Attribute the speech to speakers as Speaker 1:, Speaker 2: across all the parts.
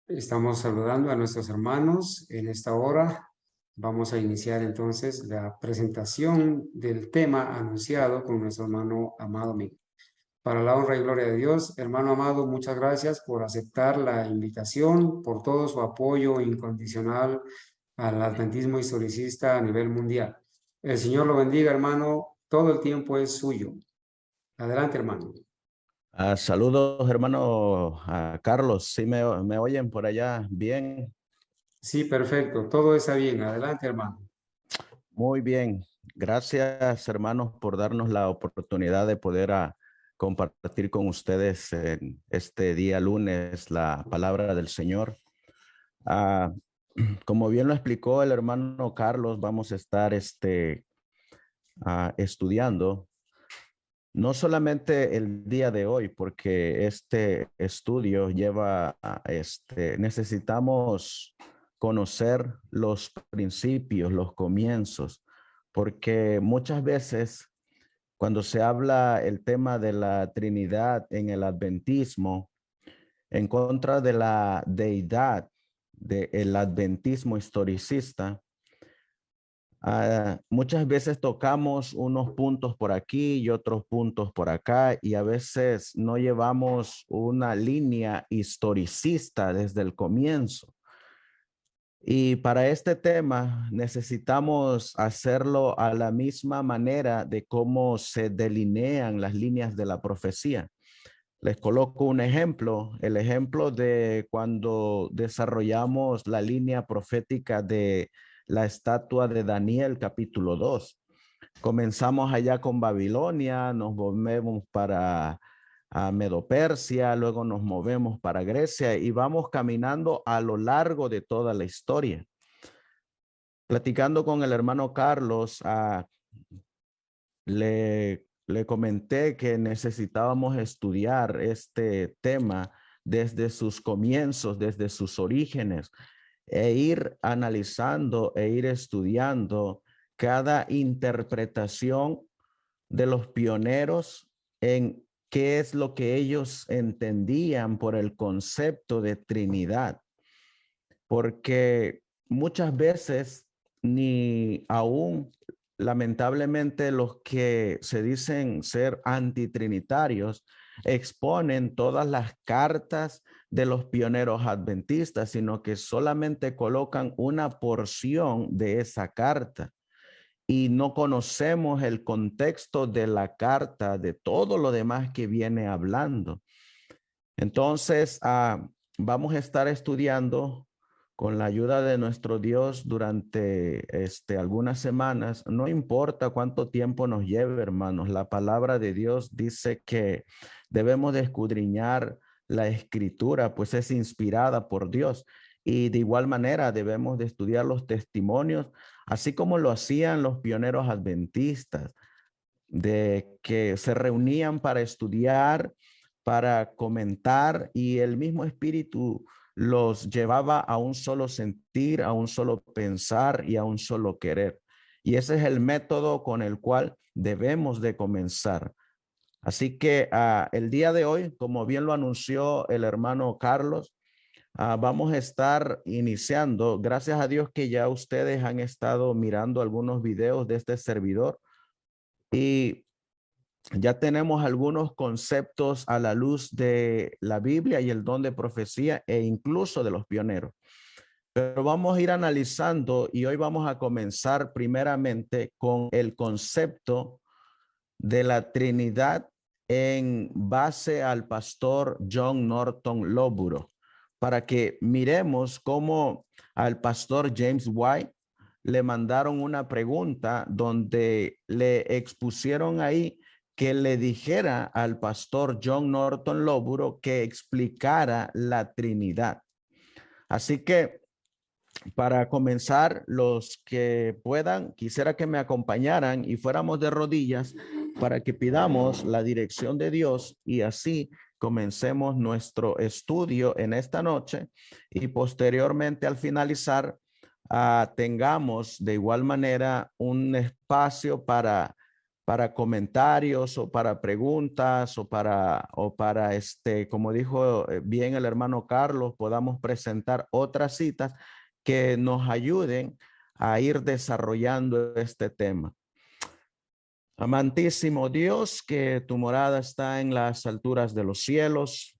Speaker 1: Estamos saludando a nuestros hermanos en esta hora. Vamos a iniciar entonces la presentación del tema anunciado con nuestro hermano Amado Miguel. Para la honra y gloria de Dios, hermano Amado, muchas gracias por aceptar la invitación, por todo su apoyo incondicional al adventismo historicista a nivel mundial. El Señor lo bendiga, hermano. Todo el tiempo es suyo. Adelante, hermano.
Speaker 2: Saludos, hermano Carlos. ¿Sí me oyen por allá bien?
Speaker 1: Sí, perfecto. Todo está bien. Adelante, hermano.
Speaker 2: Muy bien. Gracias, hermanos, por darnos la oportunidad de poder compartir con ustedes en este día lunes la palabra del Señor. Ah, Como bien lo explicó el hermano Carlos, vamos a estar estudiando no solamente el día de hoy, porque este estudio necesitamos conocer los principios, los comienzos, porque muchas veces cuando se habla el tema de la Trinidad en el adventismo, en contra de la deidad del adventismo historicista, muchas veces tocamos unos puntos por aquí y otros puntos por acá y a veces no llevamos una línea historicista desde el comienzo. Y para este tema necesitamos hacerlo a la misma manera de cómo se delinean las líneas de la profecía. Les coloco un ejemplo, el ejemplo de cuando desarrollamos la línea profética de la estatua de Daniel, capítulo 2. Comenzamos allá con Babilonia, nos movemos para Medo-Persia, luego nos movemos para Grecia y vamos caminando a lo largo de toda la historia. Platicando con el hermano Carlos, le comenté que necesitábamos estudiar este tema desde sus comienzos, desde sus orígenes, e ir analizando e ir estudiando cada interpretación de los pioneros en qué es lo que ellos entendían por el concepto de Trinidad, porque muchas veces ni aún lamentablemente los que se dicen ser antitrinitarios exponen todas las cartas de los pioneros adventistas, sino que solamente colocan una porción de esa carta y no conocemos el contexto de la carta, de todo lo demás que viene hablando. Entonces, vamos a estar estudiando con la ayuda de nuestro Dios durante algunas semanas. No importa cuánto tiempo nos lleve, hermanos. La palabra de Dios dice que debemos de escudriñar la escritura, pues es inspirada por Dios. Y de igual manera debemos de estudiar los testimonios, así como lo hacían los pioneros adventistas, de que se reunían para estudiar, para comentar, y el mismo espíritu los llevaba a un solo sentir, a un solo pensar y a un solo querer. Y ese es el método con el cual debemos de comenzar. Así que el día de hoy, como bien lo anunció el hermano Carlos, vamos a estar iniciando. Gracias a Dios que ya ustedes han estado mirando algunos videos de este servidor y ya tenemos algunos conceptos a la luz de la Biblia y el don de profecía e incluso de los pioneros. Pero vamos a ir analizando y hoy vamos a comenzar primeramente con el concepto de la Trinidad en base al pastor John Norton Loburo, para que miremos cómo al pastor James White le mandaron una pregunta donde le expusieron ahí que le dijera al pastor John Norton Loburo que explicara la Trinidad. Así que para comenzar, los que puedan, quisiera que me acompañaran y fuéramos de rodillas para que pidamos la dirección de Dios y así comencemos nuestro estudio en esta noche y posteriormente al finalizar tengamos de igual manera un espacio para para comentarios o para preguntas o para como dijo bien el hermano Carlos, podamos presentar otras citas que nos ayuden a ir desarrollando este tema. Amantísimo Dios, que tu morada está en las alturas de los cielos.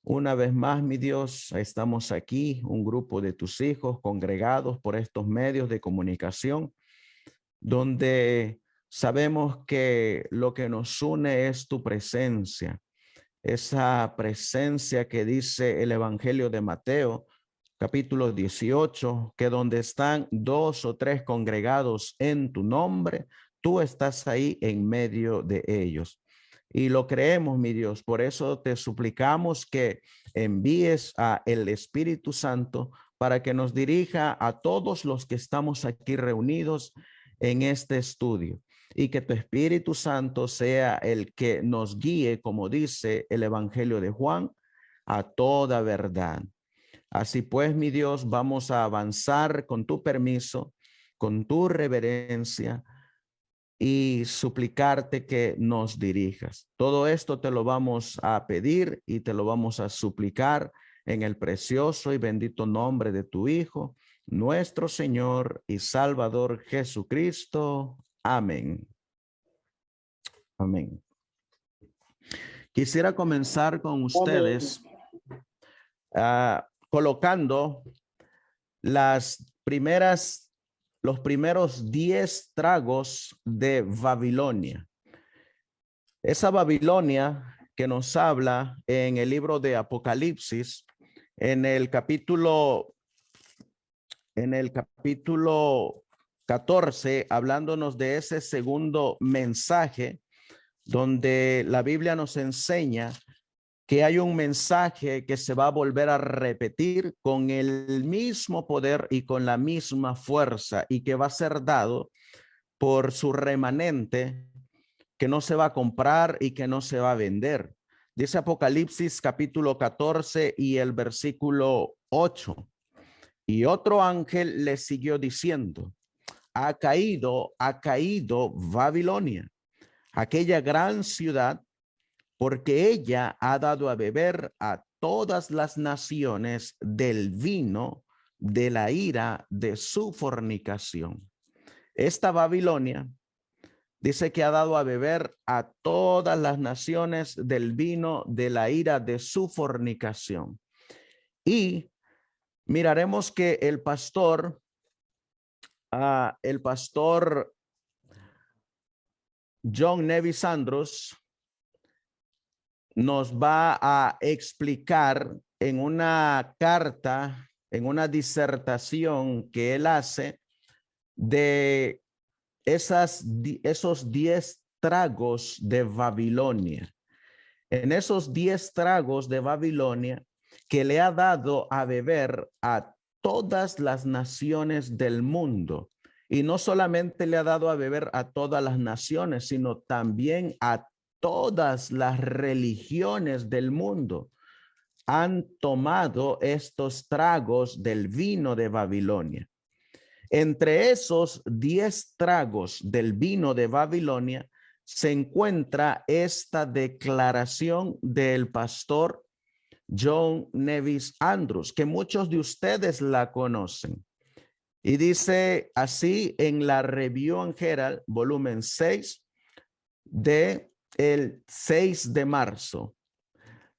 Speaker 2: Una vez más, mi Dios, estamos aquí, un grupo de tus hijos congregados por estos medios de comunicación, donde sabemos que lo que nos une es tu presencia, esa presencia que dice el Evangelio de Mateo, capítulo 18, que donde están 2 o 3 congregados en tu nombre, tú estás ahí en medio de ellos. Y lo creemos, mi Dios. Por eso te suplicamos que envíes a el Espíritu Santo para que nos dirija a todos los que estamos aquí reunidos en este estudio. Y que tu Espíritu Santo sea el que nos guíe, como dice el Evangelio de Juan, a toda verdad. Así pues, mi Dios, vamos a avanzar con tu permiso, con tu reverencia y suplicarte que nos dirijas. Todo esto te lo vamos a pedir y te lo vamos a suplicar en el precioso y bendito nombre de tu Hijo, nuestro Señor y Salvador Jesucristo. Amén. Amén. Quisiera comenzar con ustedes colocando los primeros 10 tragos de Babilonia. Esa Babilonia que nos habla en el libro de Apocalipsis, en el capítulo 14, hablándonos de ese segundo mensaje, donde la Biblia nos enseña que hay un mensaje que se va a volver a repetir con el mismo poder y con la misma fuerza y que va a ser dado por su remanente, que no se va a comprar y que no se va a vender. Dice Apocalipsis capítulo 14 y el versículo 8. Y otro ángel le siguió diciendo: ha caído Babilonia, aquella gran ciudad, porque ella ha dado a beber a todas las naciones del vino de la ira de su fornicación. Esta Babilonia dice que ha dado a beber a todas las naciones del vino de la ira de su fornicación. Y miraremos que el pastor John Nevis Andrews nos va a explicar en una carta, en una disertación que él hace de esos 10 tragos de Babilonia. En esos 10 tragos de Babilonia que le ha dado a beber a todas las naciones del mundo. Y no solamente le ha dado a beber a todas las naciones, sino también a todas las religiones del mundo han tomado estos tragos del vino de Babilonia. Entre esos 10 tragos del vino de Babilonia se encuentra esta declaración del pastor John Nevis Andrews, que muchos de ustedes la conocen. Y dice así en la Review and Herald, volumen 6, de el 6 de marzo.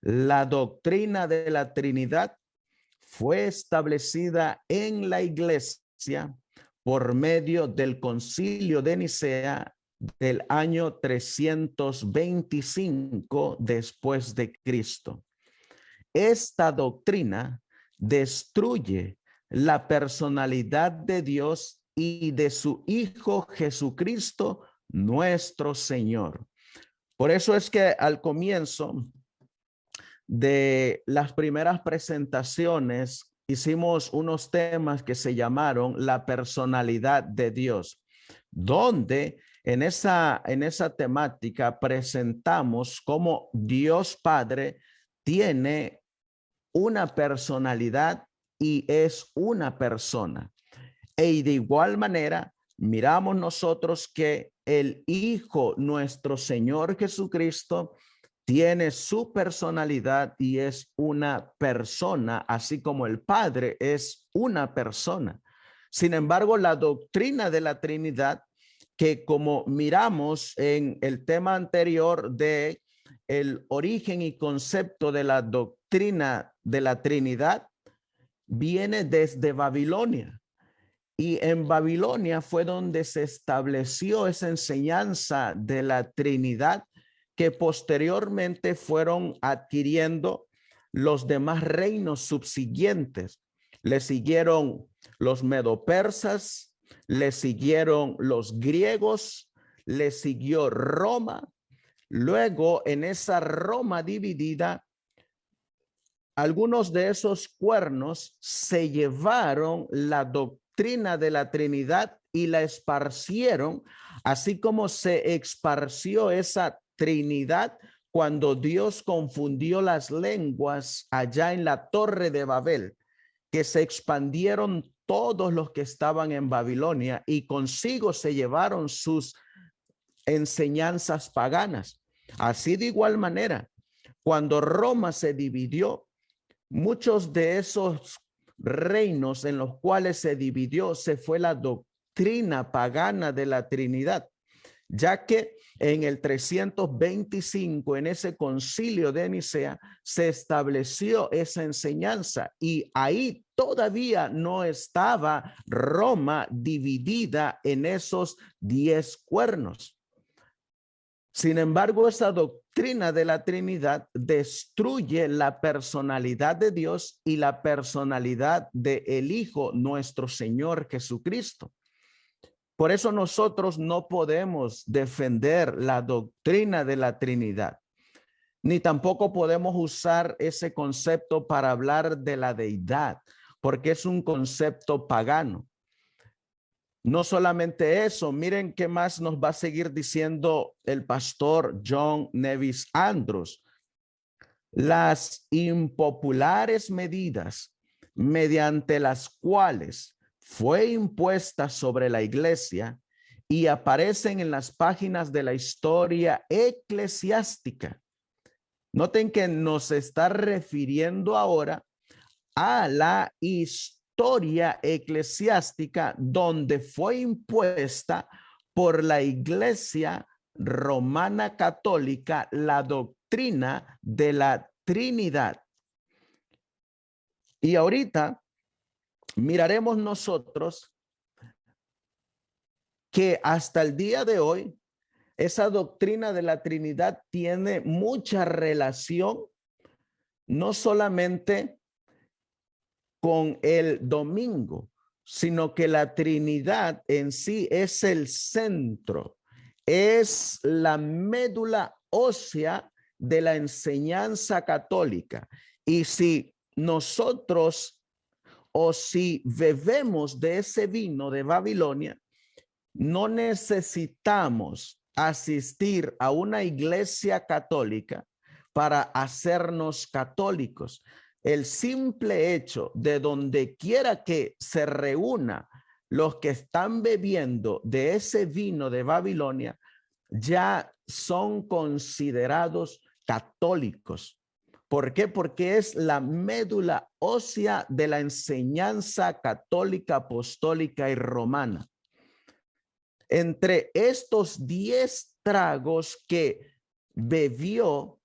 Speaker 2: La doctrina de la Trinidad fue establecida en la iglesia por medio del Concilio de Nicea del año 325 después de Cristo. Esta doctrina destruye la personalidad de Dios y de su Hijo Jesucristo, nuestro Señor. Por eso es que al comienzo de las primeras presentaciones hicimos unos temas que se llamaron la personalidad de Dios, donde en esa temática presentamos cómo Dios Padre tiene una personalidad y es una persona. Y de igual manera, miramos nosotros que el Hijo, nuestro Señor Jesucristo, tiene su personalidad y es una persona, así como el Padre es una persona. Sin embargo, la doctrina de la Trinidad, que como miramos en el tema anterior de el origen y concepto de la doctrina de la Trinidad, viene desde Babilonia. Y en Babilonia fue donde se estableció esa enseñanza de la Trinidad, que posteriormente fueron adquiriendo los demás reinos subsiguientes. Le siguieron los medopersas, le siguieron los griegos, le siguió Roma. Luego, en esa Roma dividida, algunos de esos cuernos se llevaron la doctrina de la Trinidad y la esparcieron, así como se esparció esa Trinidad cuando Dios confundió las lenguas allá en la Torre de Babel, que se expandieron todos los que estaban en Babilonia y consigo se llevaron sus enseñanzas paganas. Así de igual manera, cuando Roma se dividió, muchos de esos reinos en los cuales se dividió se fue la doctrina pagana de la Trinidad, ya que en el 325, en ese concilio de Nicea, se estableció esa enseñanza y ahí todavía no estaba Roma dividida en esos 10 cuernos. Sin embargo, esa doctrina de la Trinidad destruye la personalidad de Dios y la personalidad del Hijo, nuestro Señor Jesucristo. Por eso nosotros no podemos defender la doctrina de la Trinidad, ni tampoco podemos usar ese concepto para hablar de la deidad, porque es un concepto pagano. No solamente eso, miren qué más nos va a seguir diciendo el pastor John Nevis Andrews. Las impopulares medidas mediante las cuales fue impuesta sobre la iglesia y aparecen en las páginas de la historia eclesiástica. Noten que nos está refiriendo ahora a la historia eclesiástica donde fue impuesta por la Iglesia Romana Católica la doctrina de la Trinidad. Y ahorita miraremos nosotros que hasta el día de hoy esa doctrina de la Trinidad tiene mucha relación, no solamente con el domingo, sino que la Trinidad en sí es el centro, es la médula ósea de la enseñanza católica. Y si nosotros o si bebemos de ese vino de Babilonia, no necesitamos asistir a una iglesia católica para hacernos católicos. El simple hecho de donde quiera que se reúna los que están bebiendo de ese vino de Babilonia, ya son considerados católicos. ¿Por qué? Porque es la médula ósea de la enseñanza católica, apostólica y romana. Entre estos 10 tragos que bebió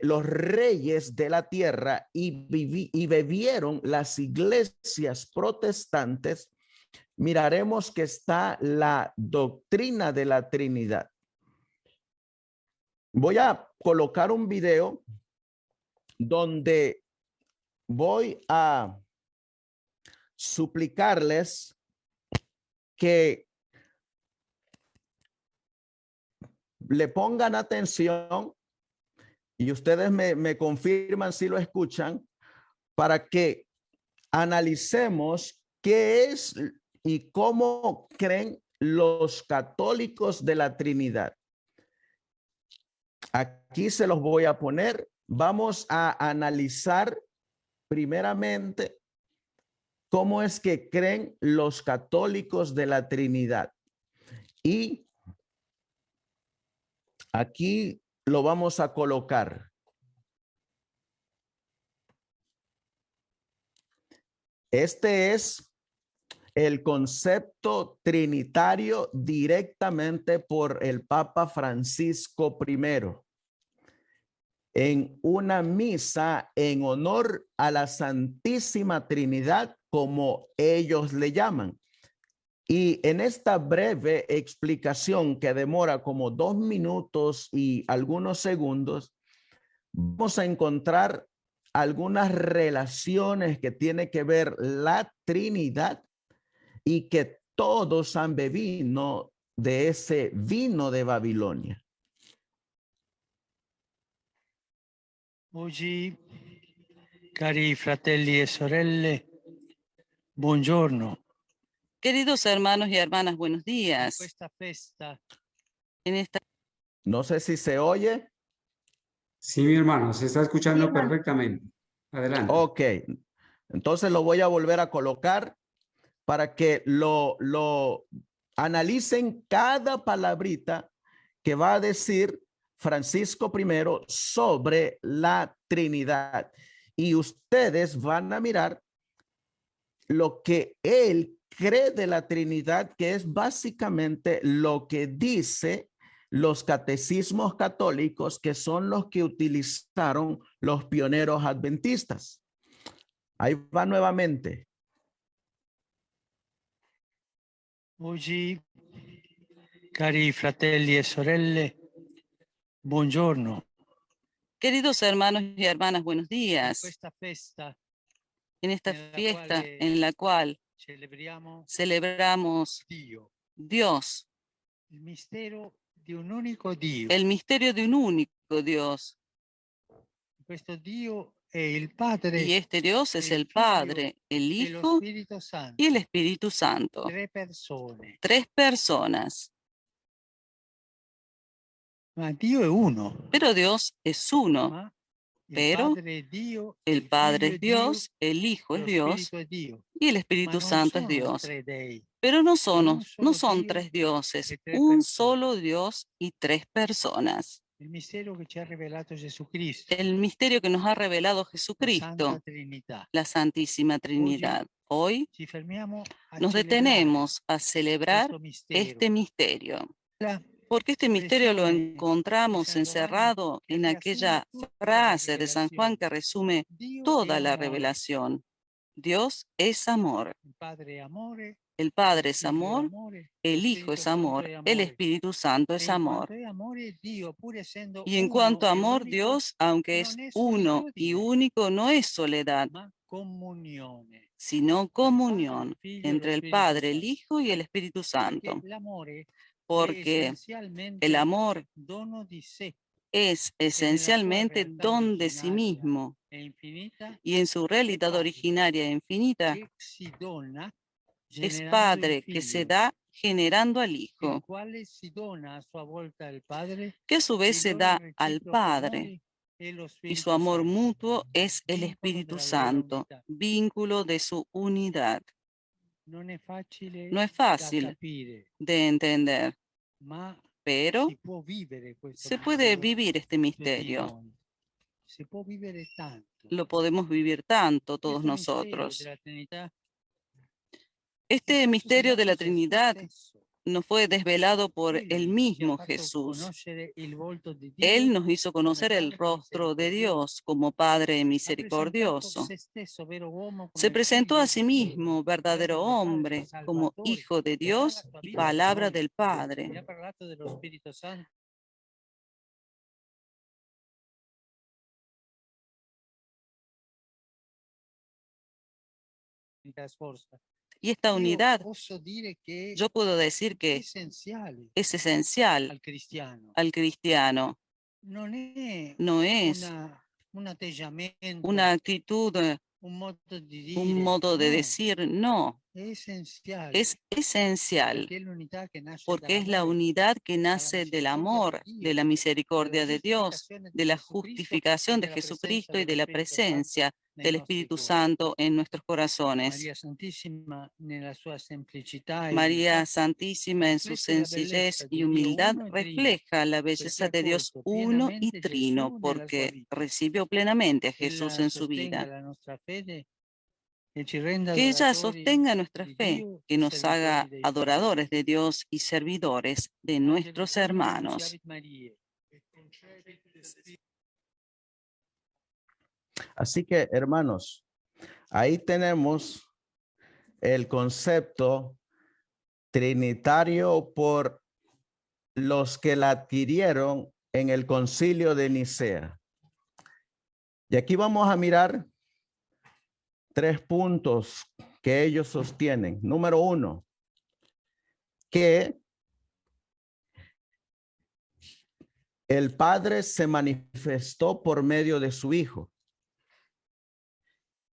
Speaker 2: los reyes de la tierra y bebieron las iglesias protestantes, miraremos que está la doctrina de la Trinidad. Voy a colocar un video donde voy a suplicarles que le pongan atención y ustedes me confirman si lo escuchan para que analicemos qué es y cómo creen los católicos de la Trinidad. Aquí se los voy a poner. Vamos a analizar primeramente cómo es que creen los católicos de la Trinidad. Y aquí lo vamos a colocar. Este es el concepto trinitario directamente por el Papa Francisco I en una misa en honor a la Santísima Trinidad, como ellos le llaman. Y en esta breve explicación que demora como 2 minutos y algunos segundos, vamos a encontrar algunas relaciones que tiene que ver la Trinidad y que todos han bebido de ese vino de Babilonia.
Speaker 3: Oggi, cari fratelli e sorelle, buongiorno.
Speaker 4: Queridos hermanos y hermanas, buenos
Speaker 3: In
Speaker 4: días.
Speaker 3: questa festa
Speaker 4: En esta
Speaker 2: No sé si se oye.
Speaker 1: Sí, mi hermano, se está escuchando
Speaker 4: Sí, hermano.
Speaker 1: perfectamente. Adelante.
Speaker 2: Ok, entonces lo voy a volver a colocar para que lo analicen cada palabrita que va a decir Francisco I sobre la Trinidad. Y ustedes van a mirar lo que él cree de la Trinidad, que es básicamente lo que dice los catecismos católicos, que son los que utilizaron los pioneros adventistas. Ahí va nuevamente.
Speaker 3: Oggi, cari fratelli e sorelle, buongiorno.
Speaker 4: Queridos hermanos y hermanas, buenos
Speaker 3: In
Speaker 4: días.
Speaker 3: questa festa
Speaker 4: En esta
Speaker 3: nella
Speaker 4: fiesta
Speaker 3: quale
Speaker 4: en la cual
Speaker 3: celebriamo
Speaker 4: celebramos
Speaker 3: Dio,
Speaker 4: Dios,
Speaker 3: il mistero di un unico Dio.
Speaker 4: el misterio de un único Dios.
Speaker 3: Questo Dio è il Padre
Speaker 4: Y este Dios es
Speaker 3: el
Speaker 4: el
Speaker 3: Figlio
Speaker 4: Padre, el
Speaker 3: e lo
Speaker 4: Hijo
Speaker 3: Spirito Santo.
Speaker 4: y el Espíritu Santo.
Speaker 3: Tre persone.
Speaker 4: 3 personas.
Speaker 3: Ma Dio è uno.
Speaker 4: Pero Dios es uno.
Speaker 3: Ma il
Speaker 4: Pero
Speaker 3: Padre è Dio,
Speaker 4: El Padre
Speaker 3: Figlio
Speaker 4: es Dios, el Hijo
Speaker 3: Dio,
Speaker 4: es
Speaker 3: lo
Speaker 4: Dios
Speaker 3: Spirito è Dio.
Speaker 4: y el
Speaker 3: Ma
Speaker 4: Espíritu
Speaker 3: non
Speaker 4: Santo es
Speaker 3: sono
Speaker 4: Dios.
Speaker 3: tre dei.
Speaker 4: Pero no son
Speaker 3: un solo
Speaker 4: tres
Speaker 3: Dio
Speaker 4: dioses,
Speaker 3: e tre
Speaker 4: un
Speaker 3: persone.
Speaker 4: solo Dios y 3 personas.
Speaker 3: Il mistero che ci ha rivelato Gesù Cristo,
Speaker 4: El misterio que nos ha revelado
Speaker 3: la
Speaker 4: Jesucristo,
Speaker 3: Santa Trinità.
Speaker 4: la Santísima Trinidad. Hoy
Speaker 3: Ci fermiamo a
Speaker 4: nos
Speaker 3: celebrare
Speaker 4: detenemos a celebrar
Speaker 3: questo mistero.
Speaker 4: este misterio,
Speaker 3: La
Speaker 4: porque este misterio lo
Speaker 3: espressione
Speaker 4: encontramos
Speaker 3: di San Giovanni
Speaker 4: encerrado
Speaker 3: che
Speaker 4: en
Speaker 3: riassume
Speaker 4: aquella
Speaker 3: tutta la
Speaker 4: frase de San Juan
Speaker 3: rivelazione.
Speaker 4: que resume
Speaker 3: Dio è
Speaker 4: toda la
Speaker 3: amore.
Speaker 4: revelación. Dios es amor.
Speaker 3: Il Padre è amore,
Speaker 4: El Padre
Speaker 3: il
Speaker 4: es
Speaker 3: Figlio è
Speaker 4: amor,
Speaker 3: amore,
Speaker 4: el
Speaker 3: lo
Speaker 4: Hijo
Speaker 3: Spirito
Speaker 4: es
Speaker 3: Santo
Speaker 4: amor,
Speaker 3: è
Speaker 4: el
Speaker 3: amore.
Speaker 4: Espíritu Santo
Speaker 3: E
Speaker 4: es
Speaker 3: in
Speaker 4: amor.
Speaker 3: quanto è amore, Dio, pur essendo
Speaker 4: Y en
Speaker 3: uno
Speaker 4: cuanto a
Speaker 3: e
Speaker 4: amor,
Speaker 3: unico,
Speaker 4: Dios, aunque es
Speaker 3: non è
Speaker 4: uno y
Speaker 3: solitudine,
Speaker 4: único, no es soledad,
Speaker 3: ma comunione.
Speaker 4: sino comunión
Speaker 3: Figlio e lo
Speaker 4: entre el
Speaker 3: Spirito
Speaker 4: Padre, el
Speaker 3: Santo.
Speaker 4: Hijo y el Espíritu
Speaker 3: Perché
Speaker 4: Santo.
Speaker 3: l'amore
Speaker 4: Porque
Speaker 3: essenzialmente
Speaker 4: el amor
Speaker 3: dono di sé
Speaker 4: es esencialmente
Speaker 3: realtà
Speaker 4: don de sí
Speaker 3: originaria
Speaker 4: mismo
Speaker 3: e infinita,
Speaker 4: y en su realidad
Speaker 3: Padre
Speaker 4: originaria e infinita
Speaker 3: che si dona
Speaker 4: es
Speaker 3: generando il
Speaker 4: Padre que se
Speaker 3: Figlio,
Speaker 4: da generando al
Speaker 3: il
Speaker 4: Hijo,
Speaker 3: quale si dona a sua volta al Padre,
Speaker 4: que a su vez
Speaker 3: il
Speaker 4: se
Speaker 3: loro
Speaker 4: da al
Speaker 3: reciproco
Speaker 4: Padre.
Speaker 3: amore e lo
Speaker 4: Y su
Speaker 3: Spirito
Speaker 4: amor
Speaker 3: Santo,
Speaker 4: mutuo es el
Speaker 3: vincolo
Speaker 4: Espíritu
Speaker 3: della loro
Speaker 4: Santo,
Speaker 3: unità.
Speaker 4: vínculo de su unidad.
Speaker 3: Non è facile
Speaker 4: No es
Speaker 3: da
Speaker 4: fácil
Speaker 3: capire,
Speaker 4: de entender,
Speaker 3: ma
Speaker 4: pero
Speaker 3: si può vivere questo
Speaker 4: se puede
Speaker 3: mistero
Speaker 4: vivir este
Speaker 3: tutti
Speaker 4: misterio.
Speaker 3: noi. Si può vivere tanto.
Speaker 4: Lo podemos vivir tanto todos
Speaker 3: Questo mistero
Speaker 4: nosotros.
Speaker 3: della Trinità
Speaker 4: Este
Speaker 3: è
Speaker 4: misterio de la
Speaker 3: stato svelato
Speaker 4: Trinidad
Speaker 3: Gesù stesso.
Speaker 4: nos fue desvelado por
Speaker 3: Lui
Speaker 4: el
Speaker 3: ci ha
Speaker 4: mismo
Speaker 3: fatto
Speaker 4: Jesús.
Speaker 3: conoscere il volto di
Speaker 4: Él
Speaker 3: Dio
Speaker 4: nos hizo conocer el
Speaker 3: Padre
Speaker 4: rostro de
Speaker 3: misericordioso.
Speaker 4: Dios como Padre
Speaker 3: Ha presentato
Speaker 4: misericordioso.
Speaker 3: se stesso, vero uomo,
Speaker 4: Se
Speaker 3: come
Speaker 4: presentó a
Speaker 3: figlio
Speaker 4: sí
Speaker 3: di Dio,
Speaker 4: mismo, verdadero
Speaker 3: Verbo del Padre,
Speaker 4: hombre, como
Speaker 3: Salvatore,
Speaker 4: Hijo de
Speaker 3: che dà la
Speaker 4: Dios
Speaker 3: sua
Speaker 4: y
Speaker 3: vita per
Speaker 4: palabra
Speaker 3: noi.
Speaker 4: del
Speaker 3: E
Speaker 4: Padre.
Speaker 3: ha parlato dello Spirito Santo. Sforza.
Speaker 4: Y esta
Speaker 3: Io
Speaker 4: unidad,
Speaker 3: posso dire che
Speaker 4: yo puedo decir
Speaker 3: è
Speaker 4: que
Speaker 3: essenziale
Speaker 4: es esencial
Speaker 3: al cristiano.
Speaker 4: al cristiano.
Speaker 3: Non è
Speaker 4: No es
Speaker 3: un atteggiamento,
Speaker 4: una actitud,
Speaker 3: un modo di
Speaker 4: un
Speaker 3: dire,
Speaker 4: modo de
Speaker 3: no.
Speaker 4: decir, no.
Speaker 3: es esencial porque es la unidad que nace del amor, de la misericordia de Dios, de la justificación de Jesucristo y de la presencia del Espíritu Santo en nuestros corazones.
Speaker 4: María Santísima en su sencillez y humildad refleja la belleza de Dios uno y trino porque recibió plenamente a Jesús en su vida. Que ella sostenga nuestra fe, que nos haga adoradores de Dios y servidores de nuestros hermanos.
Speaker 2: Así que, hermanos, ahí tenemos el concepto trinitario por los que la adquirieron en el Concilio de Nicea. Y aquí vamos a mirar 3 puntos que ellos sostienen. Número 1, que el Padre se manifestó por medio de su Hijo,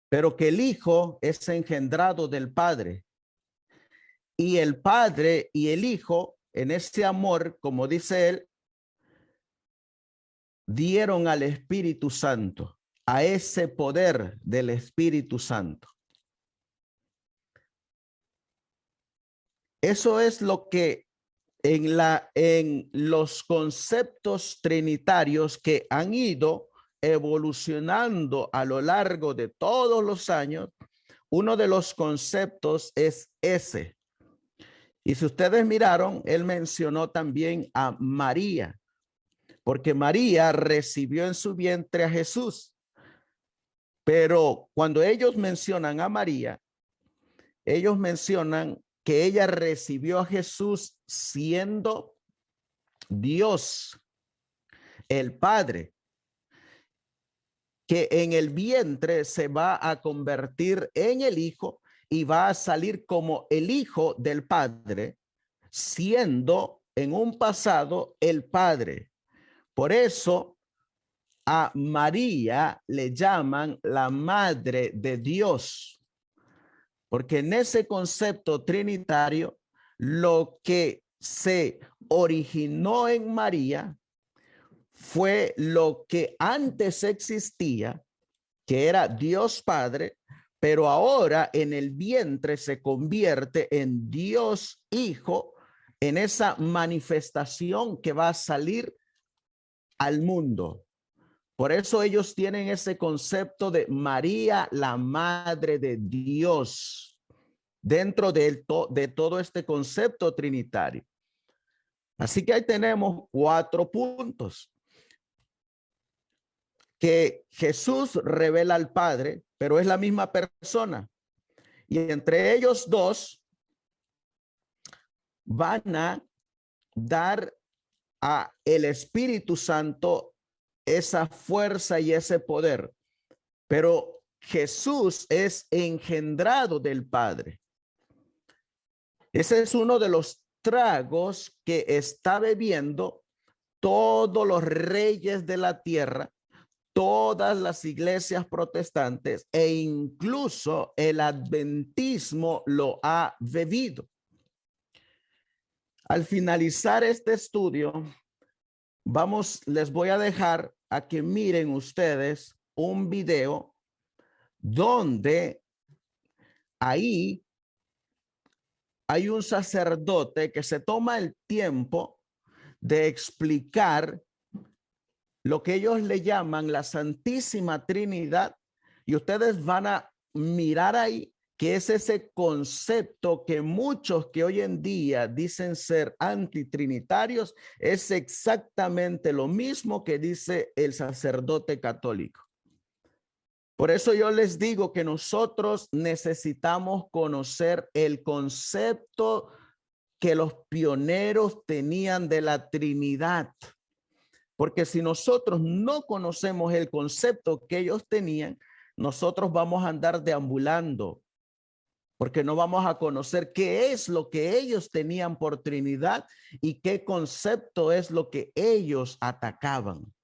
Speaker 2: pero que el Hijo es engendrado del Padre. Y el Padre y el Hijo, en ese amor, como dice él, dieron al Espíritu Santo, a ese poder del Espíritu Santo. Eso es lo que en los conceptos trinitarios que han ido evolucionando a lo largo de todos los años, uno de los conceptos es ese. Y si ustedes miraron, él mencionó también a María, porque María recibió en su vientre a Jesús. Pero cuando ellos mencionan a María, ellos mencionan que ella recibió a Jesús siendo Dios, el Padre, que en el vientre se va a convertir en el Hijo y va a salir como el Hijo del Padre, siendo en un pasado el Padre. Por eso a María le llaman la Madre de Dios, porque en ese concepto trinitario, lo que se originó en María fue lo que antes existía, que era Dios Padre, pero ahora en el vientre se convierte en Dios Hijo, en esa manifestación que va a salir al mundo. Por eso ellos tienen ese concepto de María, la Madre de Dios, dentro de todo este concepto trinitario. Así que ahí tenemos 4 puntos. Que Jesús revela al Padre, pero es la misma persona. Y entre ellos dos van a dar a el Espíritu Santo esa fuerza y ese poder. Pero Jesús es engendrado del Padre. Ese es uno de los tragos que está bebiendo todos los reyes de la tierra, todas las iglesias protestantes e incluso el adventismo lo ha bebido. Al finalizar este estudio, les voy a dejar a que miren ustedes un video donde ahí hay un sacerdote que se toma el tiempo de explicar lo que ellos le llaman la Santísima Trinidad, y ustedes van a mirar ahí que es ese concepto que muchos que hoy en día dicen ser antitrinitarios, es exactamente lo mismo que dice el sacerdote católico. Por eso yo les digo que nosotros necesitamos conocer el concepto que los pioneros tenían de la Trinidad. Porque si nosotros no conocemos el concepto que ellos tenían, nosotros vamos a andar deambulando, porque no vamos a conocer qué es lo que ellos tenían por Trinidad y qué concepto es lo que ellos atacaban.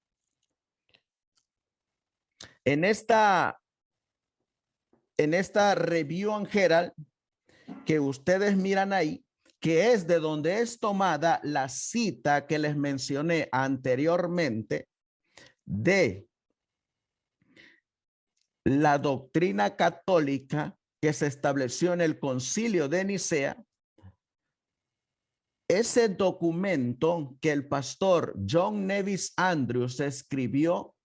Speaker 2: En esta Review and Herald, que ustedes miran ahí, que es de donde es tomada la cita que les mencioné anteriormente de la doctrina católica que se estableció en el Concilio de Nicea. Ese documento que el pastor John Nevis Andrews escribió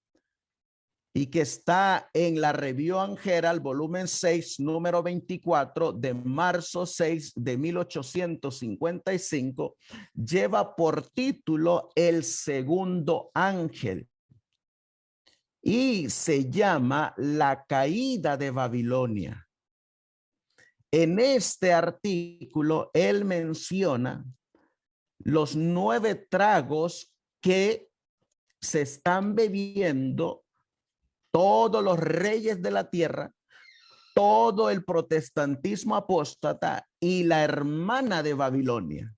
Speaker 2: y que está en la Review and Herald, volumen 6, número 24, de marzo 6 de 1855, lleva por título El Segundo Ángel y se llama La Caída de Babilonia. En este artículo, él menciona los 9 tragos que se están bebiendo todos los reyes de la tierra, todo el protestantismo apóstata y la hermana de Babilonia.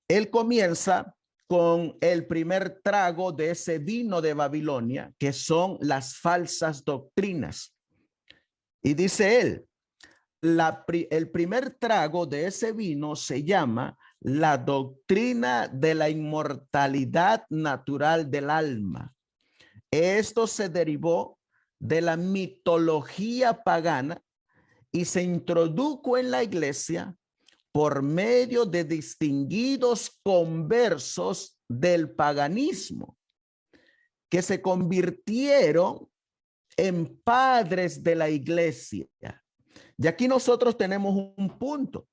Speaker 2: Él comienza con el primer trago de ese vino de Babilonia, que son las falsas doctrinas. Y dice él, el primer trago de ese vino se llama la doctrina de la inmortalidad natural del alma. Esto se derivó de la mitología pagana y se introdujo en la iglesia por medio de distinguidos conversos del paganismo que se convirtieron en padres de la iglesia. Y aquí nosotros tenemos un punto,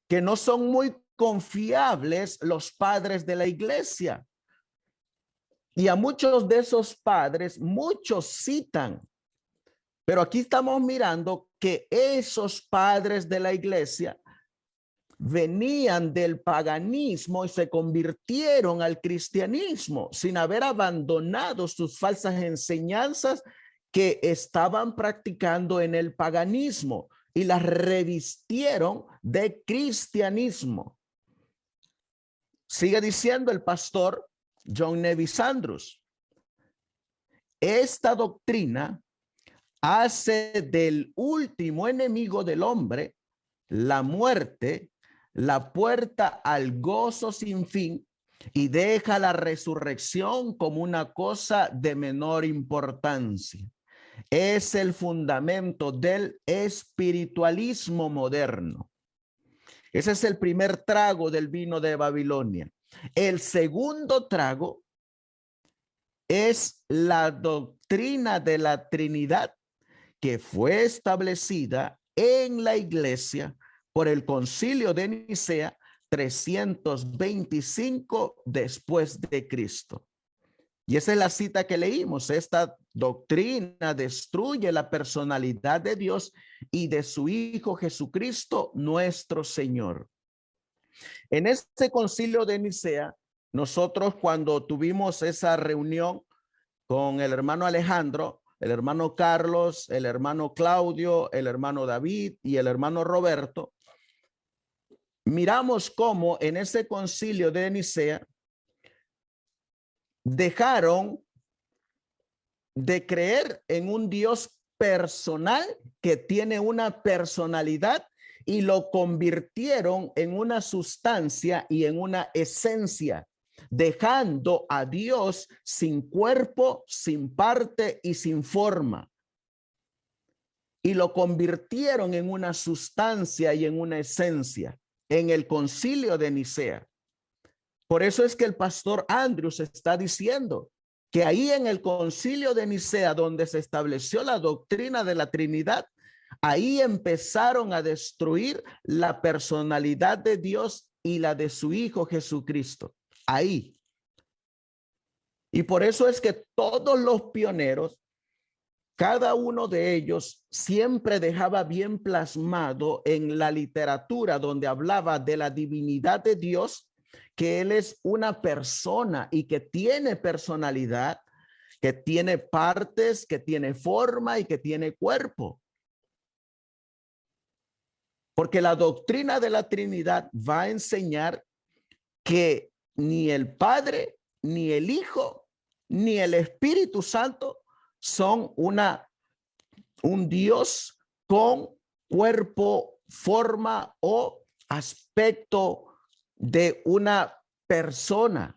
Speaker 2: que no son muy confiables los padres de la iglesia. Y a muchos de esos padres, muchos citan, pero aquí estamos mirando que esos padres de la iglesia venían del paganismo y se convirtieron al cristianismo sin haber abandonado sus falsas enseñanzas que estaban practicando en el paganismo y las revistieron de cristianismo. Sigue diciendo el pastor John Nevis Andrews, esta doctrina hace del último enemigo del hombre, la muerte, la puerta al gozo sin fin y deja la resurrección como una cosa de menor importancia. Es el fundamento del espiritualismo moderno. Ese es el primer trago del vino de Babilonia. El segundo trago es la doctrina de la Trinidad que fue establecida en la iglesia por el Concilio de Nicea 325 después de Cristo. Y esa es la cita que leímos. Esta doctrina destruye la personalidad de Dios y de su Hijo Jesucristo, nuestro Señor. En este Concilio de Nicea, nosotros cuando tuvimos esa reunión con el hermano Alejandro, el hermano Carlos, el hermano Claudio, el hermano David y el hermano Roberto, miramos cómo en ese Concilio de Nicea dejaron de creer en un Dios personal que tiene una personalidad y lo convirtieron en una sustancia y en una esencia, dejando a Dios sin cuerpo, sin parte y sin forma. Y lo convirtieron en una sustancia y en una esencia en el Concilio de Nicea. Por eso es que el pastor Andrews está diciendo que ahí en el Concilio de Nicea, donde se estableció la doctrina de la Trinidad, ahí empezaron a destruir la personalidad de Dios y la de su Hijo Jesucristo. Ahí. Y por eso es que todos los pioneros, cada uno de ellos siempre dejaba bien plasmado en la literatura donde hablaba de la divinidad de Dios, que Él es una persona y que tiene personalidad, que tiene partes, que tiene forma y que tiene cuerpo. Porque la doctrina de la Trinidad va a enseñar que ni el Padre, ni el Hijo, ni el Espíritu Santo son un Dios con cuerpo, forma o aspecto de una persona.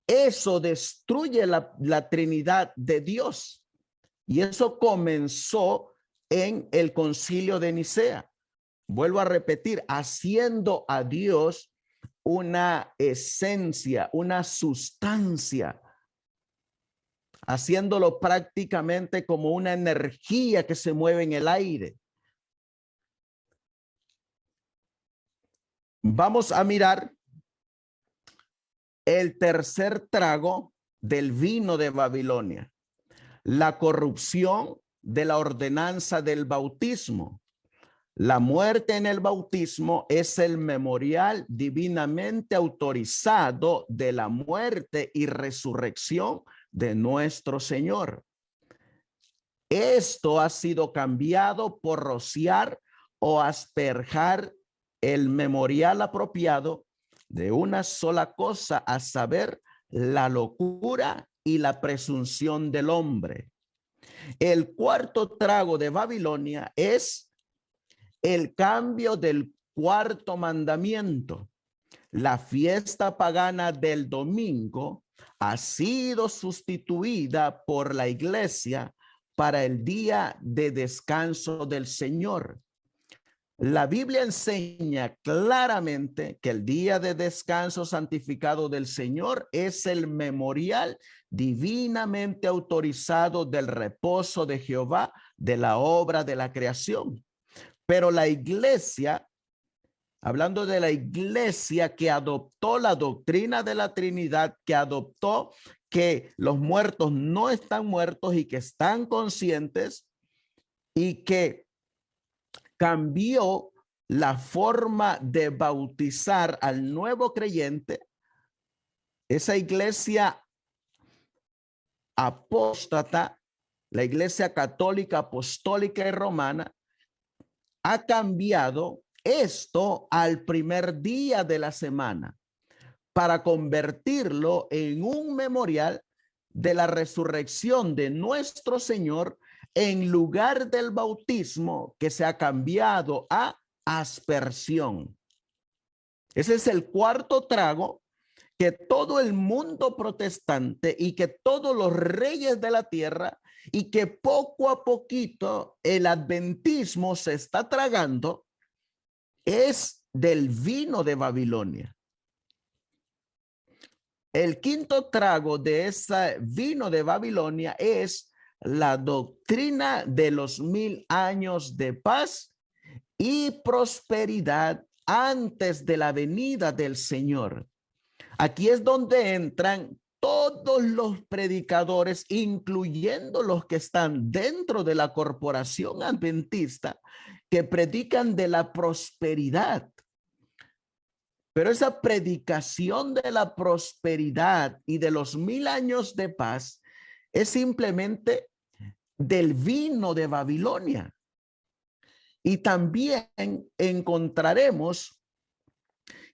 Speaker 2: Eso destruye la Trinidad de Dios. Y eso comenzó en el Concilio de Nicea. Vuelvo a repetir, haciendo a Dios una esencia, una sustancia, haciéndolo prácticamente como una energía que se mueve en el aire. Vamos a mirar el tercer trago del vino de Babilonia, la corrupción de la ordenanza del bautismo. La muerte en el bautismo es el memorial divinamente autorizado de la muerte y resurrección de nuestro Señor. Esto ha sido cambiado por rociar o asperjar el memorial apropiado de una sola cosa, a saber, la locura y la presunción del hombre. El cuarto trago de Babilonia es el cambio del cuarto mandamiento. La fiesta pagana del domingo ha sido sustituida por la iglesia para el día de descanso del Señor. La Biblia enseña claramente que el día de descanso santificado del Señor es el memorial divinamente autorizado del reposo de Jehová, de la obra de la creación. Pero la iglesia, hablando de la iglesia que adoptó la doctrina de la Trinidad, que adoptó que los muertos no están muertos y que están conscientes, y que cambió la forma de bautizar al nuevo creyente, esa iglesia apóstata, la iglesia católica, apostólica y romana, ha cambiado esto al primer día de la semana para convertirlo en un memorial de la resurrección de nuestro Señor, en lugar del bautismo que se ha cambiado a aspersión. Ese es el cuarto trago que todo el mundo protestante y que todos los reyes de la tierra y que poco a poquito el adventismo se está tragando, es del vino de Babilonia. El quinto trago de ese vino de Babilonia es la doctrina de los 1000 años de paz y prosperidad antes de la venida del Señor. Aquí es donde entran todos los predicadores, incluyendo los que están dentro de la corporación adventista, que predican de la prosperidad. Pero esa predicación de la prosperidad y de los 1000 años de paz es simplemente del vino de Babilonia. Y también encontraremos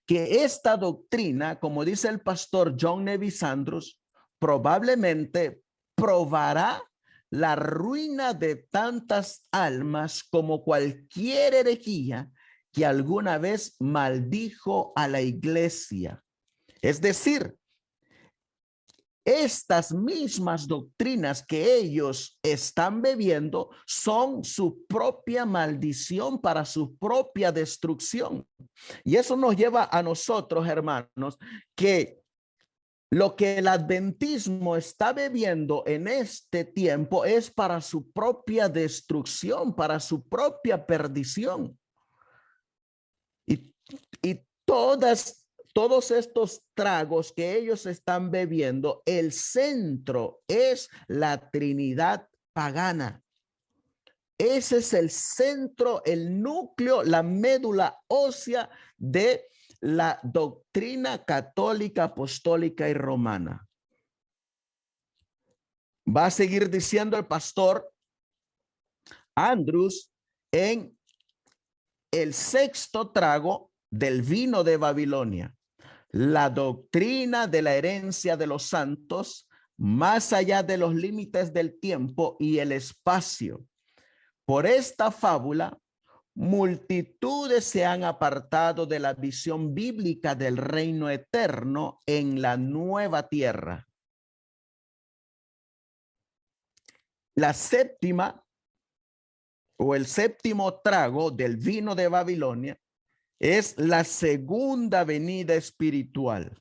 Speaker 2: que esta doctrina, como dice el pastor John Nevis Andrews, probablemente probará la ruina de tantas almas como cualquier herejía que alguna vez maldijo a la iglesia. Es decir, estas mismas doctrinas que ellos están bebiendo son su propia maldición para su propia destrucción. Y eso nos lleva a nosotros, hermanos, que lo que el adventismo está bebiendo en este tiempo es para su propia destrucción, para su propia perdición. Y todos estos tragos que ellos están bebiendo, el centro es la Trinidad pagana. Ese es el centro, el núcleo, la médula ósea de la doctrina católica, apostólica y romana. Va a seguir diciendo el pastor Andrews en el sexto trago del vino de Babilonia: la doctrina de la herencia de los santos más allá de los límites del tiempo y el espacio. Por esta fábula multitudes se han apartado de la visión bíblica del reino eterno en la nueva tierra. La séptima o el séptimo trago del vino de Babilonia es la segunda venida espiritual.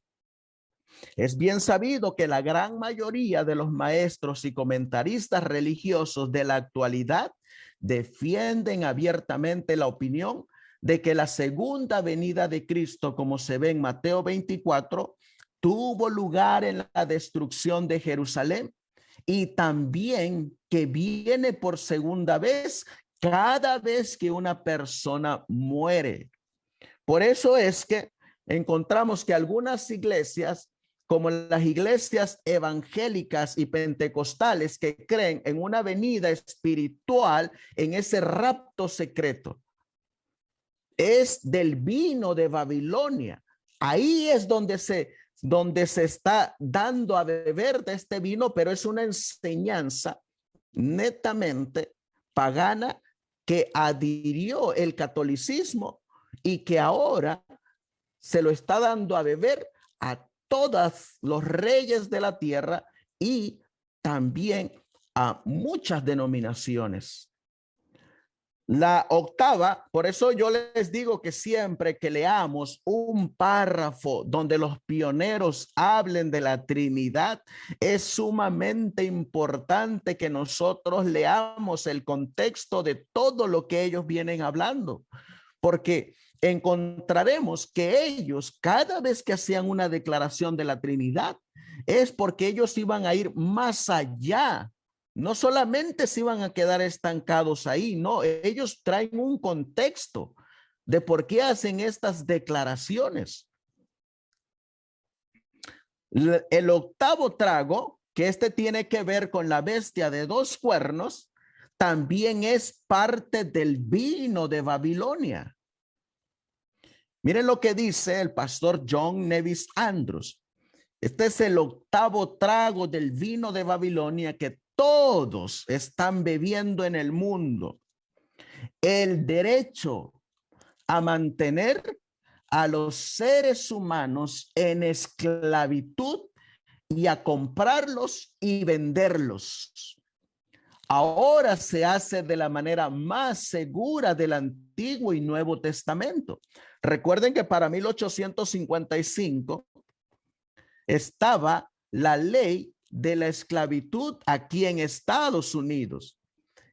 Speaker 2: Es bien sabido que la gran mayoría de los maestros y comentaristas religiosos de la actualidad defienden abiertamente la opinión de que la segunda venida de Cristo, como se ve en Mateo 24, tuvo lugar en la destrucción de Jerusalén y también que viene por segunda vez cada vez que una persona muere. Por eso es que encontramos que algunas iglesias, como las iglesias evangélicas y pentecostales, que creen en una venida espiritual, en ese rapto secreto, es del vino de Babilonia. Ahí es donde se está dando a beber de este vino, pero es una enseñanza netamente pagana que adhirió el catolicismo y que ahora se lo está dando a beber a todos los reyes de la tierra y también a muchas denominaciones. La octava, por eso yo les digo que siempre que leamos un párrafo donde los pioneros hablen de la Trinidad, es sumamente importante que nosotros leamos el contexto de todo lo que ellos vienen hablando, porque encontraremos que ellos, cada vez que hacían una declaración de la Trinidad, es porque ellos iban a ir más allá. No solamente se iban a quedar estancados ahí, no, ellos traen un contexto de por qué hacen estas declaraciones. El octavo trago, que este tiene que ver con la bestia de 2 cuernos, también es parte del vino de Babilonia. Miren lo que dice el pastor John Nevis Andrews. Este es el octavo trago del vino de Babilonia que todos están bebiendo en el mundo. El derecho a mantener a los seres humanos en esclavitud y a comprarlos y venderlos. Ahora se hace de la manera más segura del Antiguo y Nuevo Testamento. Recuerden que para 1855 estaba la ley de la esclavitud aquí en Estados Unidos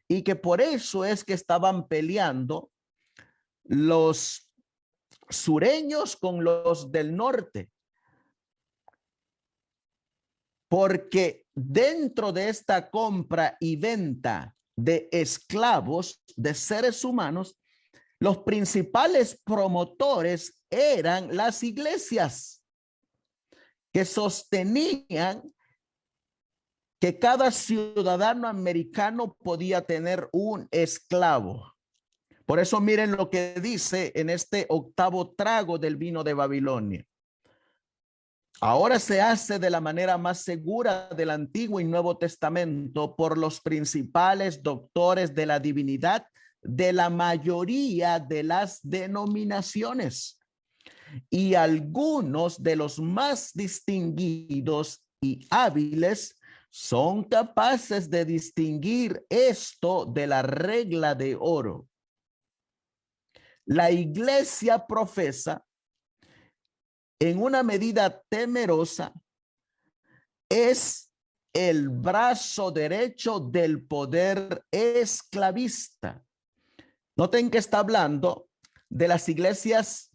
Speaker 2: y que por eso es que estaban peleando los sureños con los del norte, porque dentro de esta compra y venta de esclavos, de seres humanos, los principales promotores eran las iglesias que sostenían que cada ciudadano americano podía tener un esclavo. Por eso miren lo que dice en este octavo trago del vino de Babilonia. Ahora se hace de la manera más segura del Antiguo y Nuevo Testamento por los principales doctores de la divinidad de la mayoría de las denominaciones y algunos de los más distinguidos y hábiles son capaces de distinguir esto de la regla de oro. La iglesia profesa en una medida temerosa es el brazo derecho del poder esclavista. Noten que está hablando de las iglesias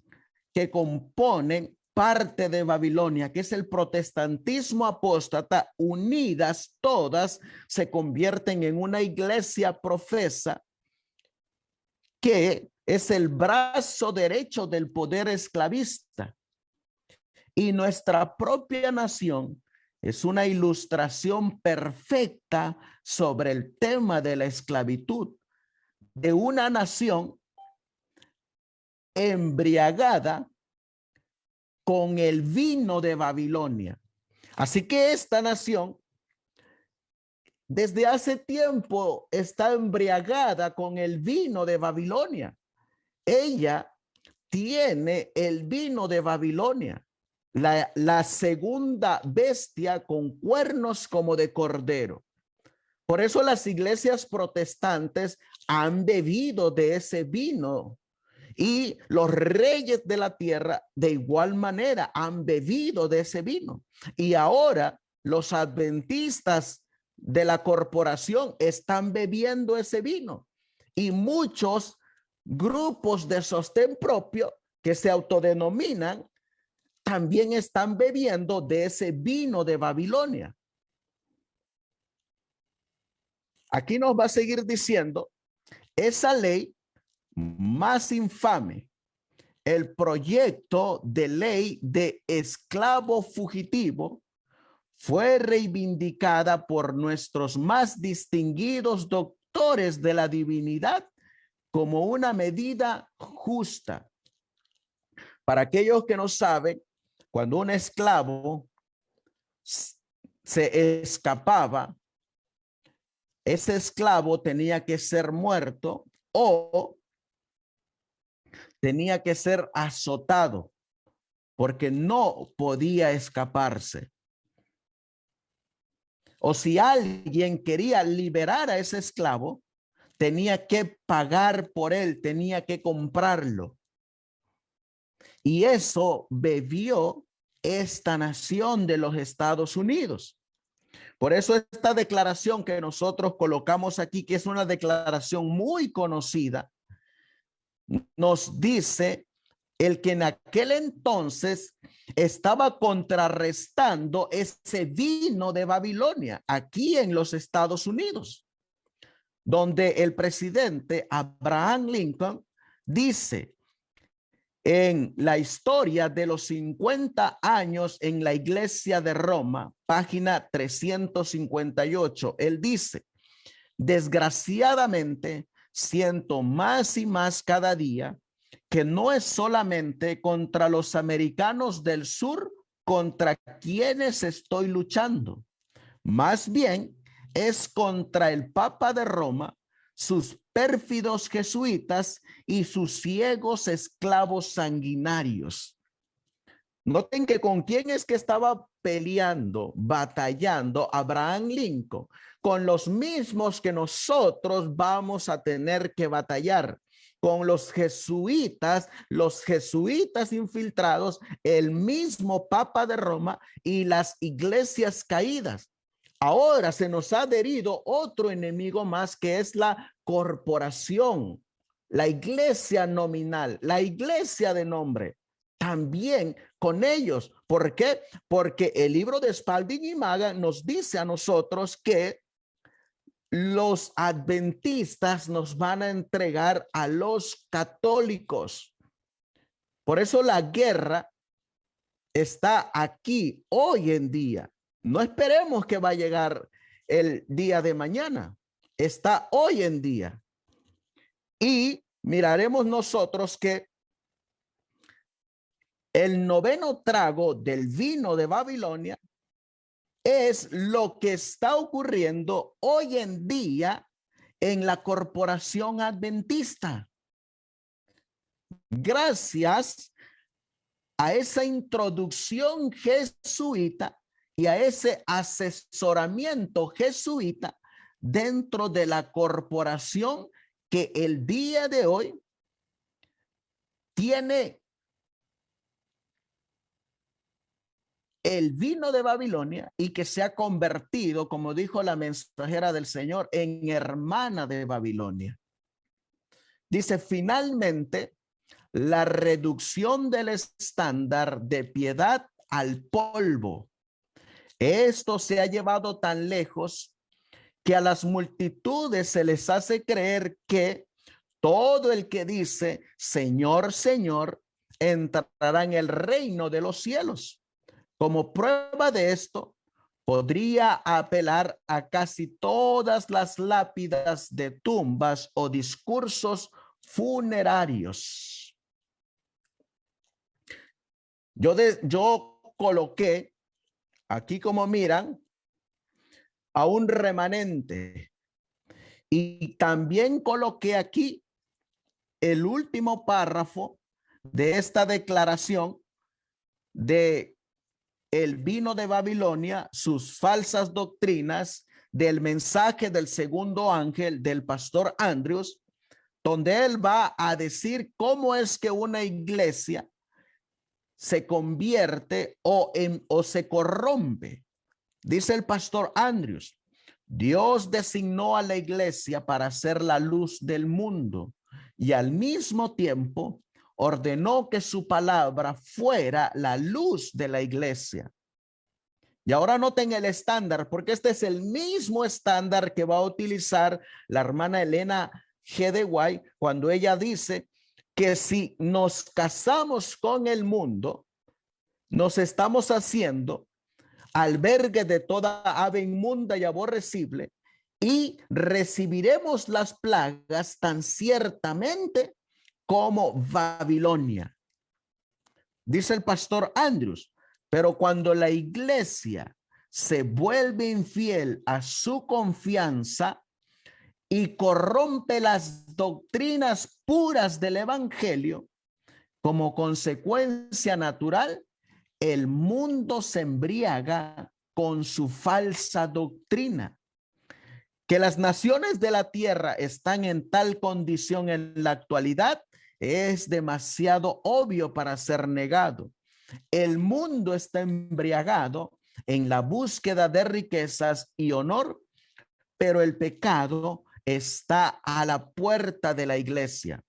Speaker 2: que componen parte de Babilonia, que es el protestantismo apóstata. Unidas todas se convierten en una iglesia profesa que es el brazo derecho del poder esclavista. Y nuestra propia nación es una ilustración perfecta sobre el tema de la esclavitud de una nación embriagada con el vino de Babilonia. Así que esta nación desde hace tiempo está embriagada con el vino de Babilonia. ella tiene el vino de Babilonia, la segunda bestia con cuernos como de cordero. Por eso las iglesias protestantes han bebido de ese vino, y los reyes de la tierra de igual manera han bebido de ese vino. Y ahora los adventistas de la corporación están bebiendo ese vino, y muchos grupos de sostén propio que se autodenominan también están bebiendo de ese vino de Babilonia. Aquí nos va a seguir diciendo esa ley más infame, el proyecto de ley de esclavo fugitivo, fue reivindicada por nuestros más distinguidos doctores de la divinidad como una medida justa. Para aquellos que no saben, cuando un esclavo se escapaba, ese esclavo tenía que ser muerto o tenía que ser azotado, porque no podía escaparse. O si alguien quería liberar a ese esclavo, tenía que pagar por él, tenía que comprarlo. Y eso bebió esta nación de los Estados Unidos. Por eso esta declaración que nosotros colocamos aquí, que es una declaración muy conocida, nos dice el que en aquel entonces estaba contrarrestando ese vino de Babilonia aquí en los Estados Unidos, donde el presidente Abraham Lincoln dice en la historia de los 50 años en la iglesia de Roma, página 358, él dice: desgraciadamente, siento más y más cada día que no es solamente contra los americanos del sur contra quienes estoy luchando, más bien es contra el Papa de Roma, sus pérfidos jesuitas y sus ciegos esclavos sanguinarios. Noten que con quién es que estaba peleando, batallando Abraham Lincoln, con los mismos que nosotros vamos a tener que batallar, con los jesuitas infiltrados, el mismo Papa de Roma y las iglesias caídas. Ahora se nos ha adherido otro enemigo más, que es la corporación, la iglesia nominal, la iglesia de nombre. También con ellos. ¿Por qué? Porque el libro de Spalding y Magan nos dice a nosotros que los adventistas nos van a entregar a los católicos. Por eso la guerra está aquí hoy en día. No esperemos que va a llegar el día de mañana. Está hoy en día. Y miraremos nosotros que el noveno trago del vino de Babilonia es lo que está ocurriendo hoy en día en la corporación adventista. Gracias a esa introducción jesuita y a ese asesoramiento jesuita dentro de la corporación que el día de hoy tiene el vino de Babilonia y que se ha convertido, como dijo la mensajera del Señor, en hermana de Babilonia. Dice: finalmente, la reducción del estándar de piedad al polvo. Esto se ha llevado tan lejos que a las multitudes se les hace creer que todo el que dice Señor, Señor, entrará en el reino de los cielos. Como prueba de esto, podría apelar a casi todas las lápidas de tumbas o discursos funerarios. Yo coloqué aquí, como miran, a un remanente, y también coloqué aquí el último párrafo de esta declaración de el vino de Babilonia, sus falsas doctrinas, del mensaje del segundo ángel del pastor Andrews, donde él va a decir cómo es que una iglesia se convierte o se corrompe. Dice el pastor Andrews: Dios designó a la iglesia para ser la luz del mundo y al mismo tiempo ordenó que su palabra fuera la luz de la iglesia. Y ahora noten el estándar, porque este es el mismo estándar que va a utilizar la hermana Elena G. de White cuando ella dice que si nos casamos con el mundo, nos estamos haciendo albergue de toda ave inmunda y aborrecible, y recibiremos las plagas tan ciertamente como Babilonia. Dice el pastor Andrews: pero cuando la iglesia se vuelve infiel a su confianza y corrompe las doctrinas puras del evangelio, como consecuencia natural, el mundo se embriaga con su falsa doctrina. Que las naciones de la tierra están en tal condición en la actualidad es demasiado obvio para ser negado. El mundo está embriagado en la búsqueda de riquezas y honor, pero el pecado está a la puerta de la iglesia.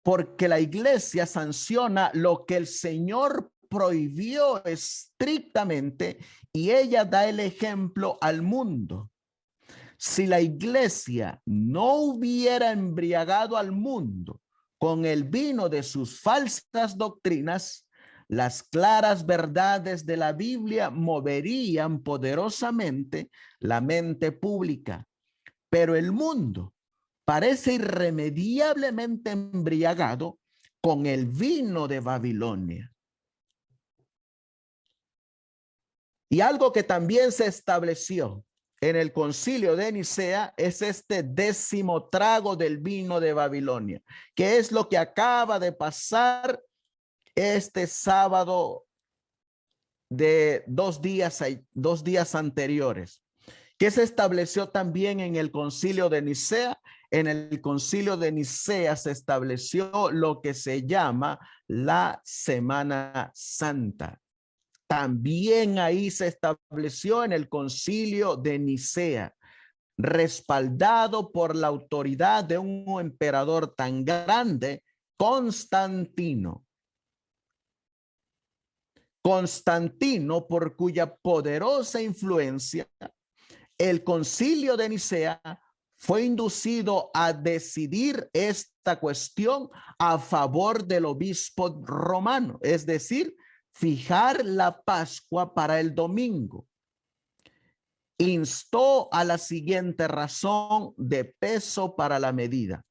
Speaker 2: Porque la iglesia sanciona lo que el Señor prohibió estrictamente y ella da el ejemplo al mundo. Si la iglesia no hubiera embriagado al mundo con el vino de sus falsas doctrinas, las claras verdades de la Biblia moverían poderosamente la mente pública. Pero el mundo parece irremediablemente embriagado con el vino de Babilonia. Y algo que también se estableció en el concilio de Nicea es este 10º trago del vino de Babilonia, que es lo que acaba de pasar este sábado de 2 días anteriores, que se estableció también en el concilio de Nicea. En el concilio de Nicea se estableció lo que se llama la Semana Santa. También ahí se estableció en el concilio de Nicea, respaldado por la autoridad de un emperador tan grande, Constantino. Constantino, por cuya poderosa influencia el concilio de Nicea fue inducido a decidir esta cuestión a favor del obispo romano, es decir, fijar la Pascua para el domingo. Instó a la siguiente razón de peso para la medida: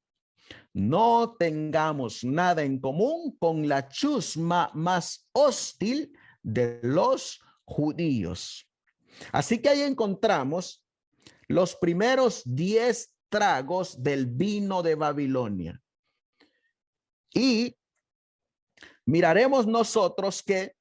Speaker 2: no tengamos nada en común con la chusma más hostil de los judíos. Así que ahí encontramos los primeros 10 tragos del vino de Babilonia. Y miraremos nosotros que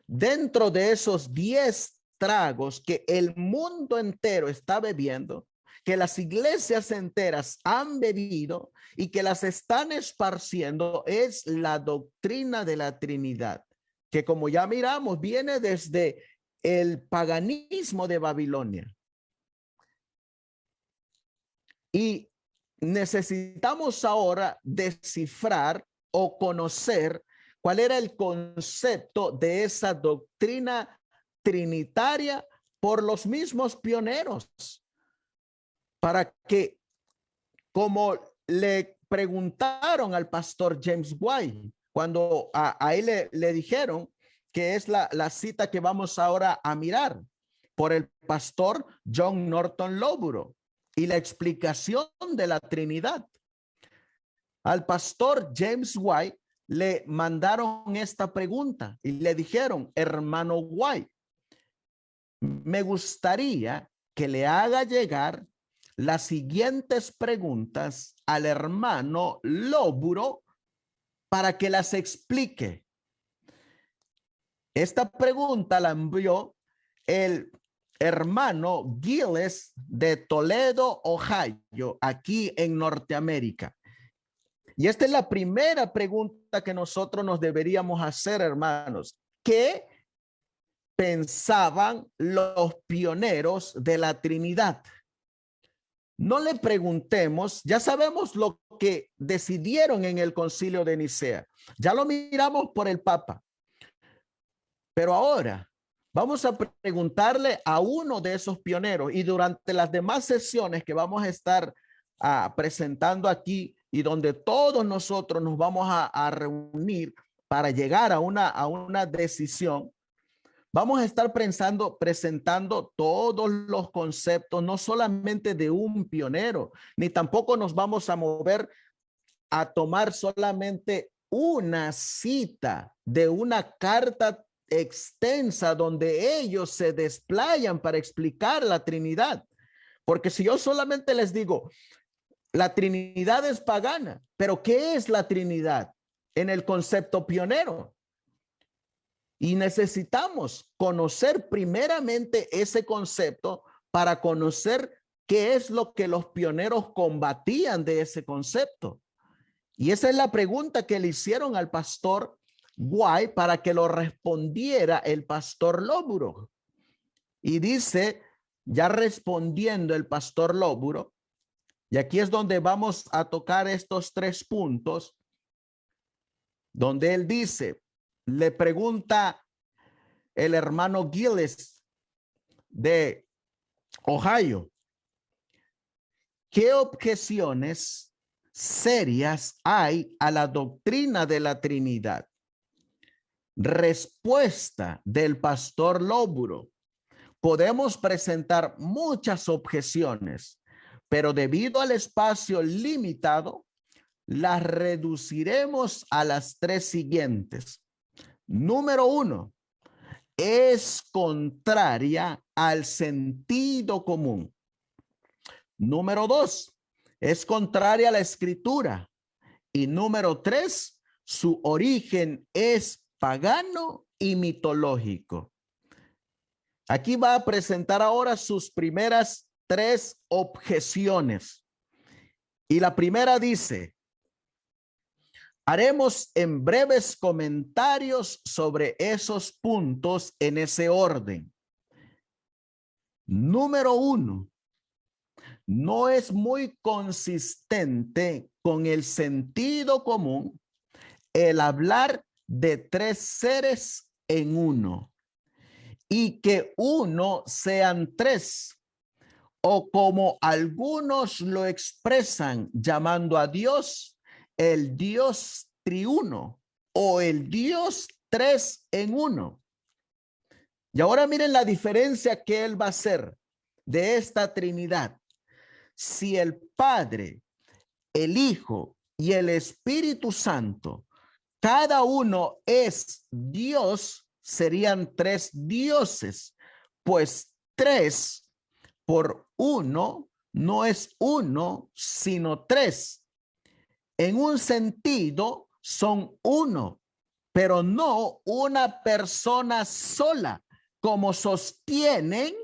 Speaker 2: dentro de esos 10 tragos que el mundo entero está bebiendo, que las iglesias enteras han bebido y que las están esparciendo, es la doctrina de la Trinidad, que como ya miramos viene desde el paganismo de Babilonia. Y necesitamos ahora descifrar o conocer cuál era el concepto de esa doctrina trinitaria por los mismos pioneros, para que, como le preguntaron al pastor James White, cuando a él le dijeron, que es la cita que vamos ahora a mirar, por el pastor John Norton Lowborough, y la explicación de la Trinidad. Al pastor James White le mandaron esta pregunta y le dijeron: hermano White, me gustaría que le haga llegar las siguientes preguntas al hermano Lóburo para que las explique. Esta pregunta la envió el hermano Giles de Toledo, Ohio, aquí en Norteamérica. Y esta es la primera pregunta que nosotros nos deberíamos hacer, hermanos. ¿Qué pensaban los pioneros de la Trinidad? No le preguntemos, ya sabemos lo que decidieron en el Concilio de Nicea. Ya lo miramos por el Papa. Pero ahora vamos a preguntarle a uno de esos pioneros, y durante las demás sesiones que vamos a estar presentando aquí y donde todos nosotros nos vamos a reunir para llegar a una decisión, vamos a estar presentando todos los conceptos, no solamente de un pionero, ni tampoco nos vamos a mover a tomar solamente una cita de una carta extensa donde ellos se desplayan para explicar la Trinidad. Porque si yo solamente les digo, la Trinidad es pagana, pero ¿qué es la Trinidad en el concepto pionero? Y necesitamos conocer primeramente ese concepto para conocer qué es lo que los pioneros combatían de ese concepto. Y esa es la pregunta que le hicieron al pastor White para que lo respondiera el pastor Lóburo. Y dice, ya respondiendo el pastor Lóburo, y aquí es donde vamos a tocar estos 3 puntos, donde él dice, le pregunta el hermano Giles de Ohio, ¿qué objeciones serias hay a la doctrina de la Trinidad? Respuesta del pastor Lóburo. Podemos presentar muchas objeciones, pero debido al espacio limitado, las reduciremos a las 3 siguientes. Número 1, es contraria al sentido común. Número 2, es contraria a la escritura. Y número 3, su origen es pagano y mitológico. Aquí va a presentar ahora sus primeras 3 objeciones. Y la primera dice, haremos en breves comentarios sobre esos puntos en ese orden. Número 1, no es muy consistente con el sentido común el hablar de 3 seres en uno y que uno sean 3, o como algunos lo expresan llamando a Dios el Dios triuno o el Dios 3 en 1. Y ahora miren la diferencia que él va a hacer de esta Trinidad. Si el Padre, el Hijo y el Espíritu Santo, cada uno es Dios, serían 3 dioses, pues 3 por 1 no es 1, sino 3. En un sentido son 1, pero no una persona sola, como sostienen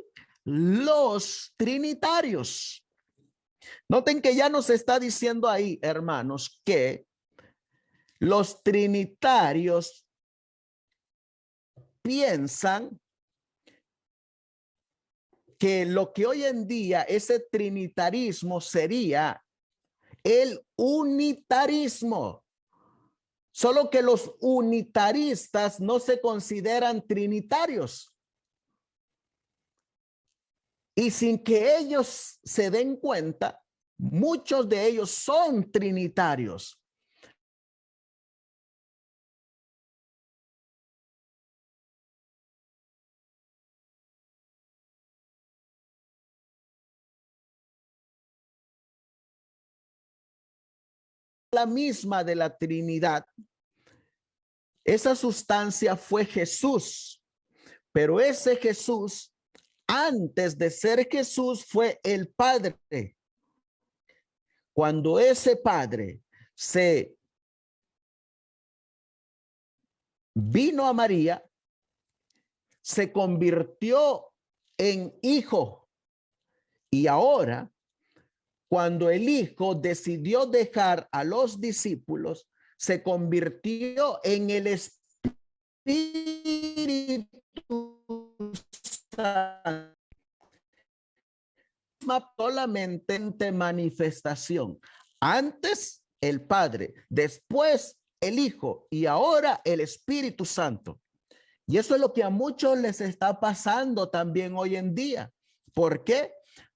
Speaker 2: los trinitarios. Noten que ya nos está diciendo ahí, hermanos, que los trinitarios piensan que lo que hoy en día ese trinitarismo sería el unitarismo. Solo que los unitaristas no se consideran trinitarios. Y sin que ellos se den cuenta, muchos de ellos son trinitarios. La misma de la Trinidad. Esa sustancia fue Jesús, pero ese Jesús, antes de ser Jesús, fue el Padre. Cuando ese padre se vino a María, se convirtió en hijo. Y ahora, cuando el hijo decidió dejar a los discípulos, se convirtió en el Espíritu Santo. Solamente en manifestación. Antes el Padre, después el Hijo y ahora el Espíritu Santo. Y eso es lo que a muchos les está pasando también hoy en día. ¿Por qué?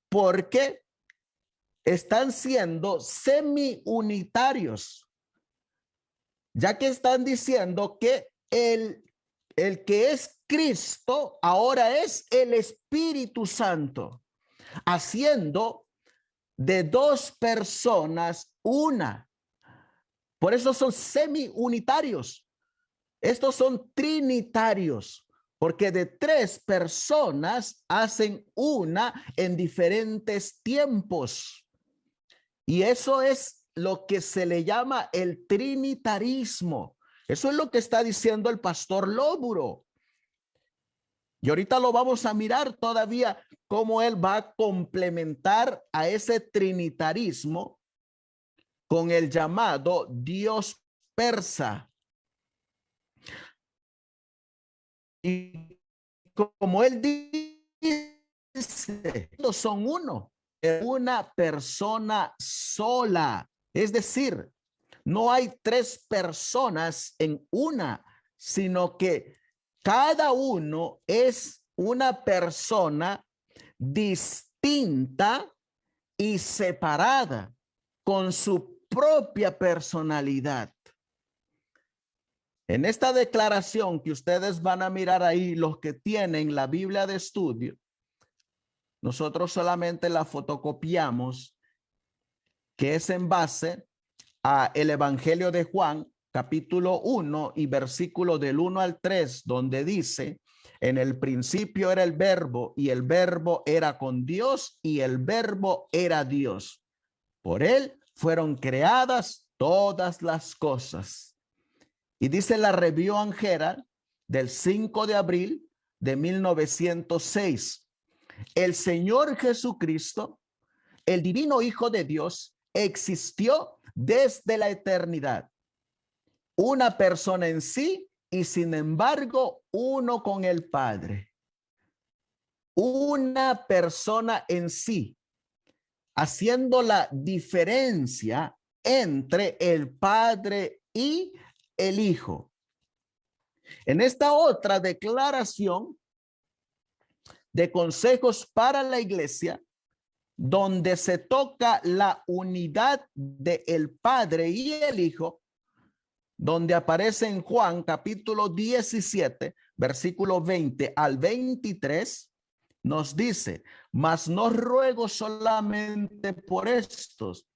Speaker 2: Porque están siendo semi-unitarios, ya que están diciendo que el que es Cristo ahora es el Espíritu Santo, haciendo de dos personas una. Por eso son semi-unitarios. Estos son trinitarios, porque de tres personas hacen una en diferentes tiempos. Y eso es lo que se le llama el trinitarismo. Eso es lo que está diciendo el pastor Lóburo. Y ahorita lo vamos a mirar todavía cómo él va a complementar a ese trinitarismo con el llamado Dios persa. Y como él dice, son uno, una persona sola. Es decir, no hay tres personas en una, sino que cada uno es una persona distinta y separada con su propia personalidad. En esta declaración que ustedes van a mirar ahí, los que tienen la Biblia de estudio, nosotros solamente la fotocopiamos, que es en base a el Evangelio de Juan, capítulo 1 y versículo del 1 al 3, donde dice: en el principio era el verbo y el verbo era con Dios y el verbo era Dios. Por él fueron creadas todas las cosas. Y dice la Review and Herald del 5 de abril de 1906. El Señor Jesucristo, el divino Hijo de Dios, existió desde la eternidad. Una persona en sí y sin embargo uno con el Padre. Una persona en sí, haciendo la diferencia entre el Padre y el Hijo. En esta otra declaración de consejos para la iglesia, donde se toca la unidad del Padre y el Hijo, donde aparece en Juan capítulo 17, versículo 20 al 23, nos dice: mas no ruego solamente por estos,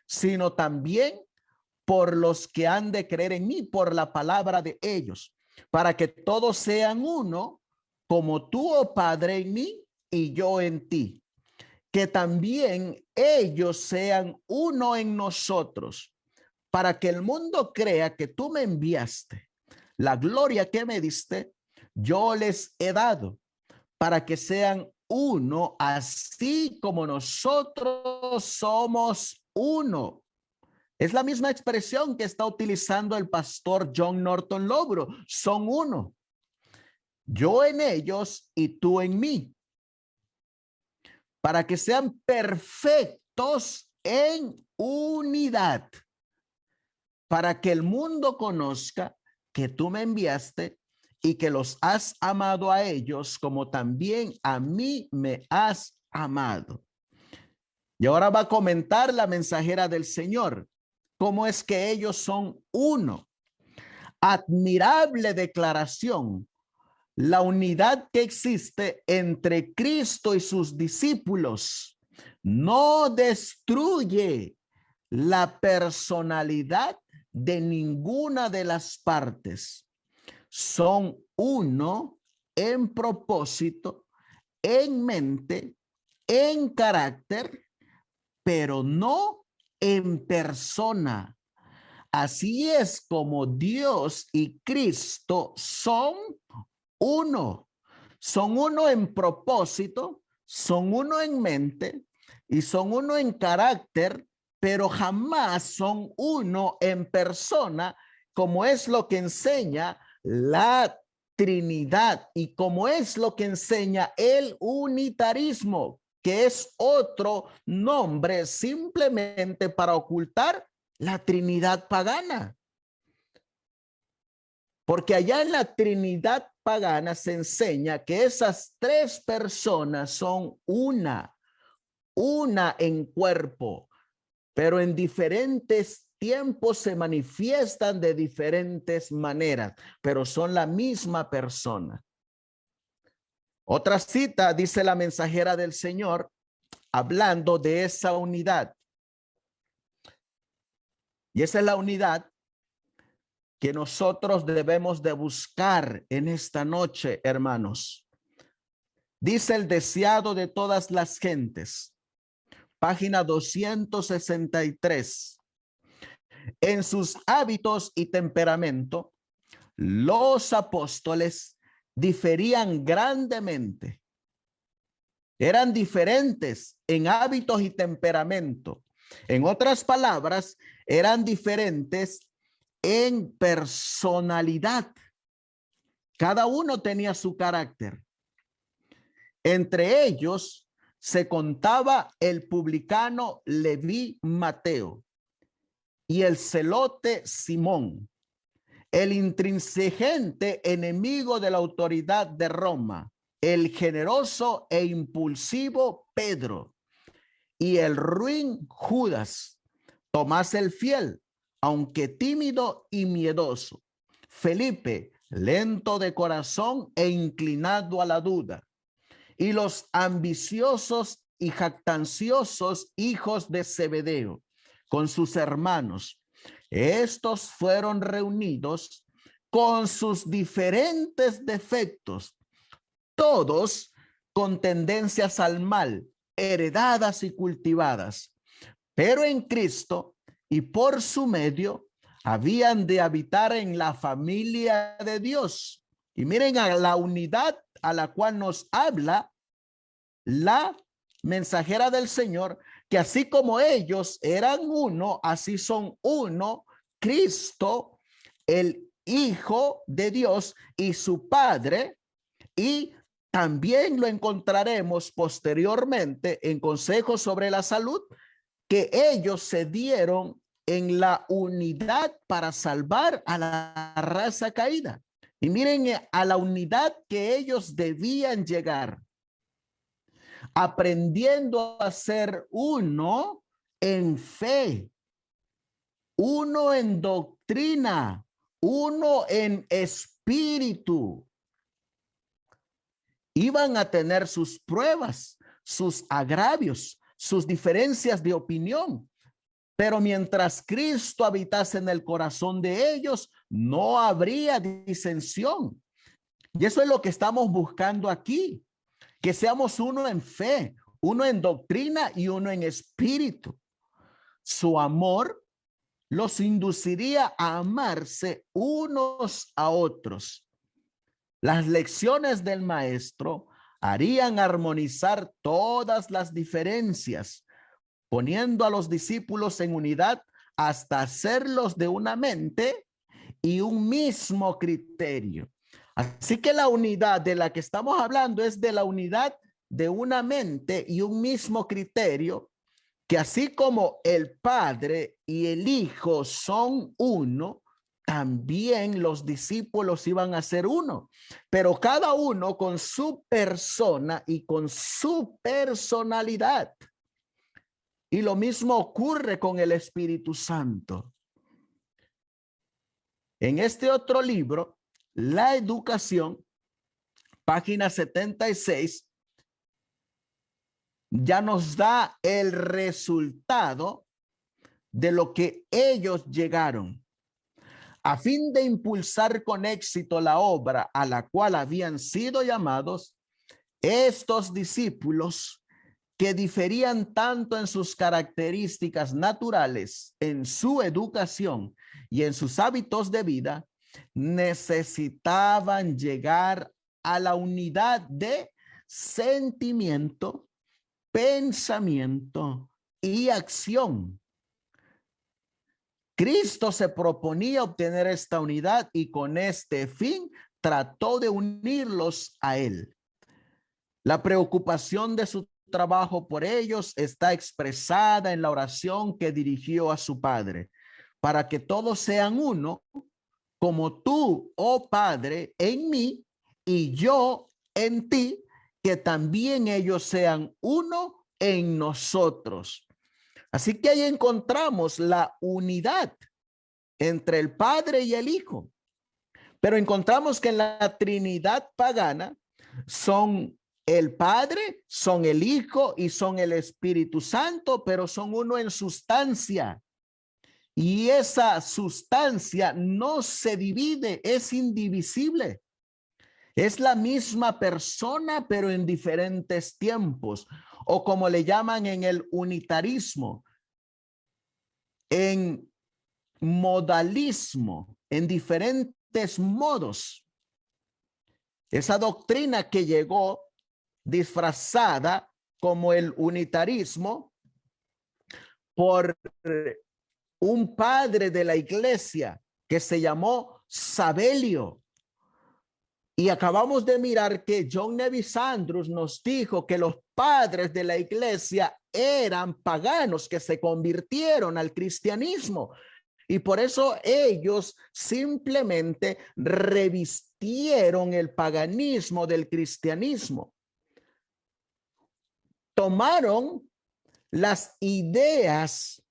Speaker 2: sino también por los que han de creer en mí por la palabra de ellos, para que todos sean uno, como tú, oh Padre, en mí y yo en ti, que también ellos sean uno en nosotros, para que el mundo crea que tú me enviaste. La gloria que me diste, yo les he dado, para que sean uno, así como nosotros somos uno. Es la misma expresión que está utilizando el pastor John Norton Lóburo. Son uno. Yo en ellos y tú en mí, para que sean perfectos en unidad, para que el mundo conozca que tú me enviaste y que los has amado a ellos como también a mí me has amado. Y ahora va a comentar la mensajera del Señor, cómo es que ellos son uno. Admirable declaración. La unidad que existe entre Cristo y sus discípulos no destruye la personalidad de ninguna de las partes. Son uno en propósito, en mente, en carácter, pero no en persona. Así es como Dios y Cristo son uno. Son uno en propósito, son uno en mente y son uno en carácter, pero jamás son uno en persona, como es lo que enseña la Trinidad y como es lo que enseña el unitarismo, que es otro nombre simplemente para ocultar la Trinidad pagana. Porque allá en la Trinidad pagana se enseña que esas tres personas son una en cuerpo, pero en diferentes tiempos se manifiestan de diferentes maneras, pero son la misma persona. Otra cita dice la mensajera del Señor, hablando de esa unidad. Y esa es la unidad que nosotros debemos de buscar en esta noche, hermanos. Dice el deseado de todas las gentes, página 263. En sus hábitos y temperamento, los apóstoles diferían grandemente. Eran diferentes en hábitos y temperamento. En otras palabras, eran diferentes en personalidad. Cada uno tenía su carácter. Entre ellos se contaba el publicano Leví Mateo y el celote Simón, el intransigente enemigo de la autoridad de Roma, el generoso e impulsivo Pedro y el ruin Judas, Tomás el fiel, aunque tímido y miedoso, Felipe, lento de corazón e inclinado a la duda, y los ambiciosos y jactanciosos hijos de Zebedeo, con sus hermanos. Estos fueron reunidos con sus diferentes defectos, todos con tendencias al mal, heredadas y cultivadas, pero en Cristo y por su medio habían de habitar en la familia de Dios. Y miren a la unidad a la cual nos habla la mensajera del Señor, que así como ellos eran uno, así son uno, Cristo, el Hijo de Dios y su Padre, y también lo encontraremos posteriormente en Consejos sobre la Salud, que ellos se dieron en la unidad para salvar a la raza caída. Y miren a la unidad que ellos debían llegar, aprendiendo a ser uno en fe, uno en doctrina, uno en espíritu. Iban a tener sus pruebas, sus agravios, sus diferencias de opinión. Pero mientras Cristo habitase en el corazón de ellos, no habría disensión. Y eso es lo que estamos buscando aquí, que seamos uno en fe, uno en doctrina y uno en espíritu. Su amor los induciría a amarse unos a otros. Las lecciones del maestro harían armonizar todas las diferencias, poniendo a los discípulos en unidad hasta hacerlos de una mente y un mismo criterio. Así que la unidad de la que estamos hablando es de la unidad de una mente y un mismo criterio, que así como el Padre y el Hijo son uno, también los discípulos iban a ser uno, pero cada uno con su persona y con su personalidad. Y lo mismo ocurre con el Espíritu Santo. En este otro libro, La Educación, página 76, ya nos da el resultado de lo que ellos llegaron. A fin de impulsar con éxito la obra a la cual habían sido llamados, estos discípulos que diferían tanto en sus características naturales, en su educación y en sus hábitos de vida, necesitaban llegar a la unidad de sentimiento, pensamiento y acción. Cristo se proponía obtener esta unidad y con este fin trató de unirlos a él. La preocupación de su trabajo por ellos está expresada en la oración que dirigió a su Padre, para que todos sean uno, como tú, oh Padre, en mí y yo en ti, que también ellos sean uno en nosotros. Así que ahí encontramos la unidad entre el Padre y el Hijo. Pero encontramos que en la Trinidad pagana son el Padre, son el Hijo y son el Espíritu Santo, pero son uno en sustancia. Y esa sustancia no se divide, es indivisible. Es la misma persona, pero en diferentes tiempos, o como le llaman en el unitarismo, en modalismo, en diferentes modos. Esa doctrina que llegó disfrazada como el unitarismo por un padre de la iglesia que se llamó Sabelio. Y acabamos de mirar que John Nevis Andrews nos dijo que los padres de la iglesia eran paganos que se convirtieron al cristianismo. Y por eso ellos simplemente revistieron el paganismo del cristianismo. Tomaron las ideas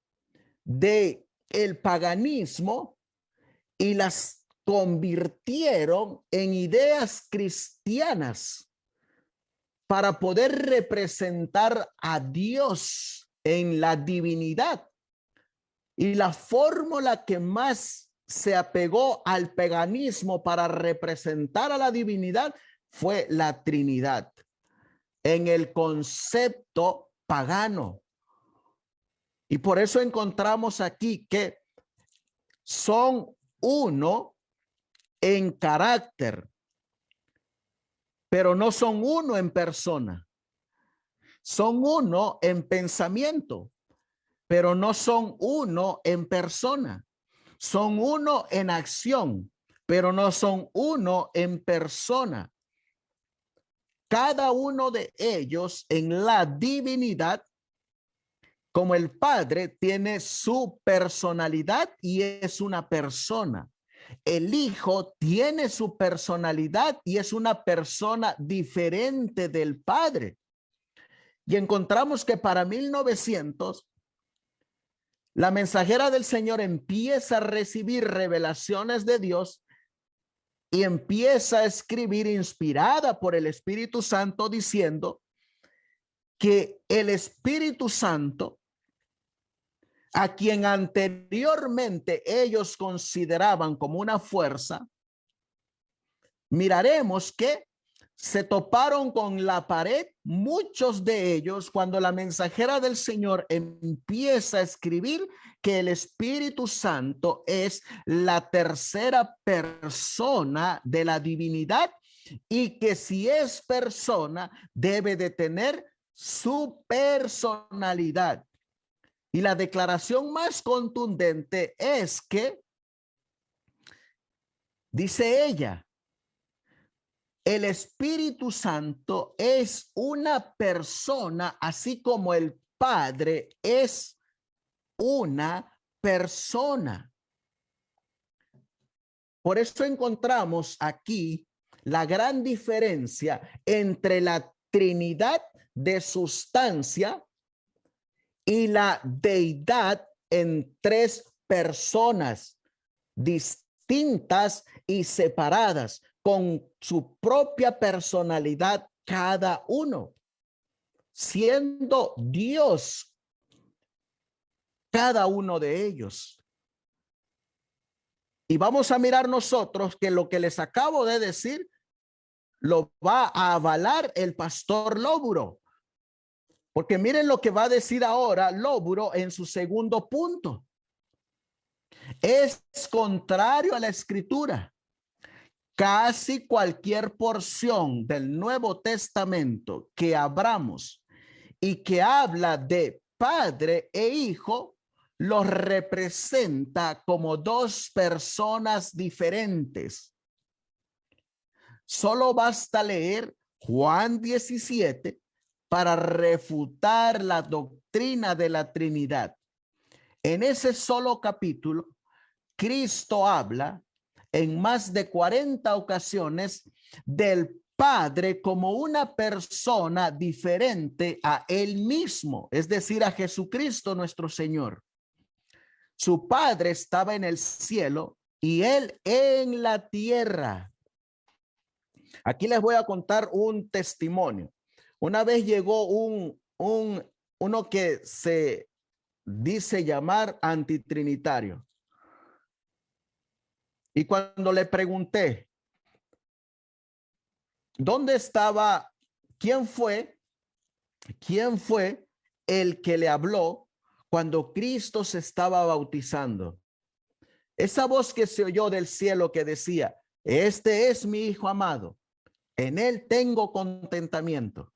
Speaker 2: del paganismo y las convirtieron en ideas cristianas para poder representar a Dios en la divinidad. Y la fórmula que más se apegó al paganismo para representar a la divinidad fue la Trinidad, en el concepto pagano. Y por eso encontramos aquí que son uno en carácter, pero no son uno en persona. Son uno en pensamiento, pero no son uno en persona. Son uno en acción, pero no son uno en persona. Cada uno de ellos en la divinidad, como el Padre, tiene su personalidad y es una persona. El Hijo tiene su personalidad y es una persona diferente del Padre. Y encontramos que para 1900, la mensajera del Señor empieza a recibir revelaciones de Dios y empieza a escribir inspirada por el Espíritu Santo diciendo que el Espíritu Santo, a quien anteriormente ellos consideraban como una fuerza, miraremos que se toparon con la pared muchos de ellos cuando la mensajera del Señor empieza a escribir que el Espíritu Santo es la tercera persona de la divinidad y que si es persona debe de tener su personalidad. Y la declaración más contundente es que, dice ella, el Espíritu Santo es una persona, así como el Padre es una persona. Por eso encontramos aquí la gran diferencia entre la Trinidad de sustancia y la deidad en tres personas distintas y separadas, con su propia personalidad cada uno, siendo Dios cada uno de ellos. Y vamos a mirar nosotros que lo que les acabo de decir lo va a avalar el pastor Lóburo. Porque miren lo que va a decir ahora Lóbulo en su segundo punto. Es contrario a la Escritura. Casi cualquier porción del Nuevo Testamento que abramos y que habla de padre e hijo, los representa como dos personas diferentes. Solo basta leer Juan 17 para refutar la doctrina de la Trinidad. En ese solo capítulo, Cristo habla en más de 40 ocasiones del Padre como una persona diferente a él mismo, es decir, a Jesucristo nuestro Señor. Su Padre estaba en el cielo y él en la tierra. Aquí les voy a contar un testimonio. Una vez llegó uno que se dice llamar antitrinitario. Y cuando le pregunté, ¿dónde estaba? ¿Quién fue el que le habló cuando Cristo se estaba bautizando? Esa voz que se oyó del cielo que decía, este es mi hijo amado, en él tengo contentamiento.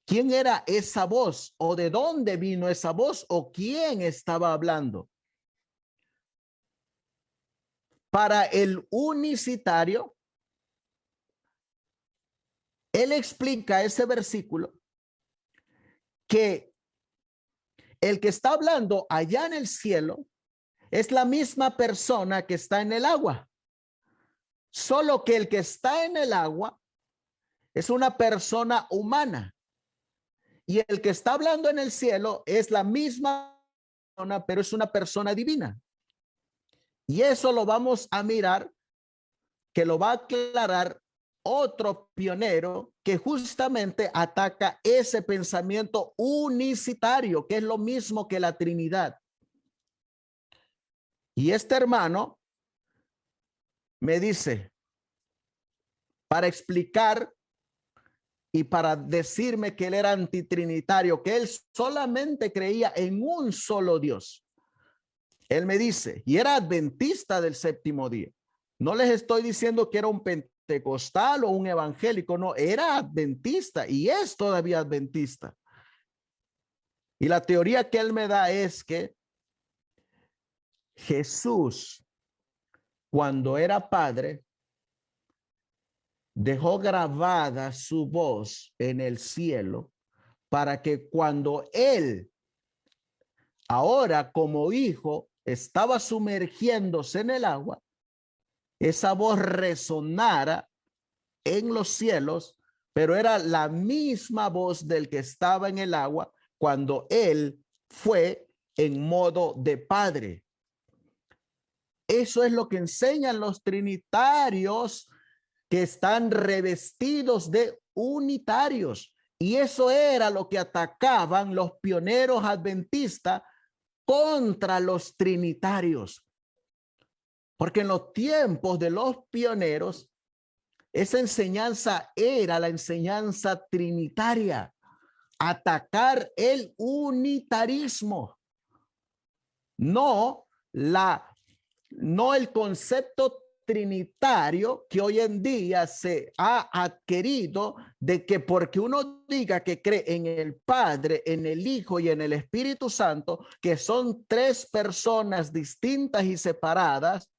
Speaker 2: ¿Quién era esa voz? ¿O de dónde vino esa voz? ¿O quién estaba hablando? Para el unicitario, él explica ese versículo que el que está hablando allá en el cielo es la misma persona que está en el agua. Solo que el que está en el agua es una persona humana. Y el que está hablando en el cielo es la misma persona, pero es una persona divina. Y eso lo vamos a mirar, que lo va a aclarar otro pionero que justamente ataca ese pensamiento unicitario, que es lo mismo que la Trinidad. Y este hermano me dice, para explicar y para decirme que él era antitrinitario, que él solamente creía en un solo Dios. Él me dice, y era adventista del séptimo día. No les estoy diciendo que era un pentecostal o un evangélico, no, era adventista y es todavía adventista. Y la teoría que él me da es que Jesús, cuando era padre, dejó grabada su voz en el cielo para que cuando él, ahora como hijo, estaba sumergiéndose en el agua, esa voz resonara en los cielos, pero era la misma voz del que estaba en el agua cuando él fue en modo de padre. Eso es lo que enseñan los trinitarios que están revestidos de unitarios. Y eso era lo que atacaban los pioneros adventistas contra los trinitarios. Porque en los tiempos de los pioneros, esa enseñanza era la enseñanza trinitaria. Atacar el unitarismo. No el concepto trinitario que hoy en día se ha adquirido de que porque uno diga que cree en el Padre, en el Hijo y en el Espíritu Santo, que son tres personas distintas y separadas,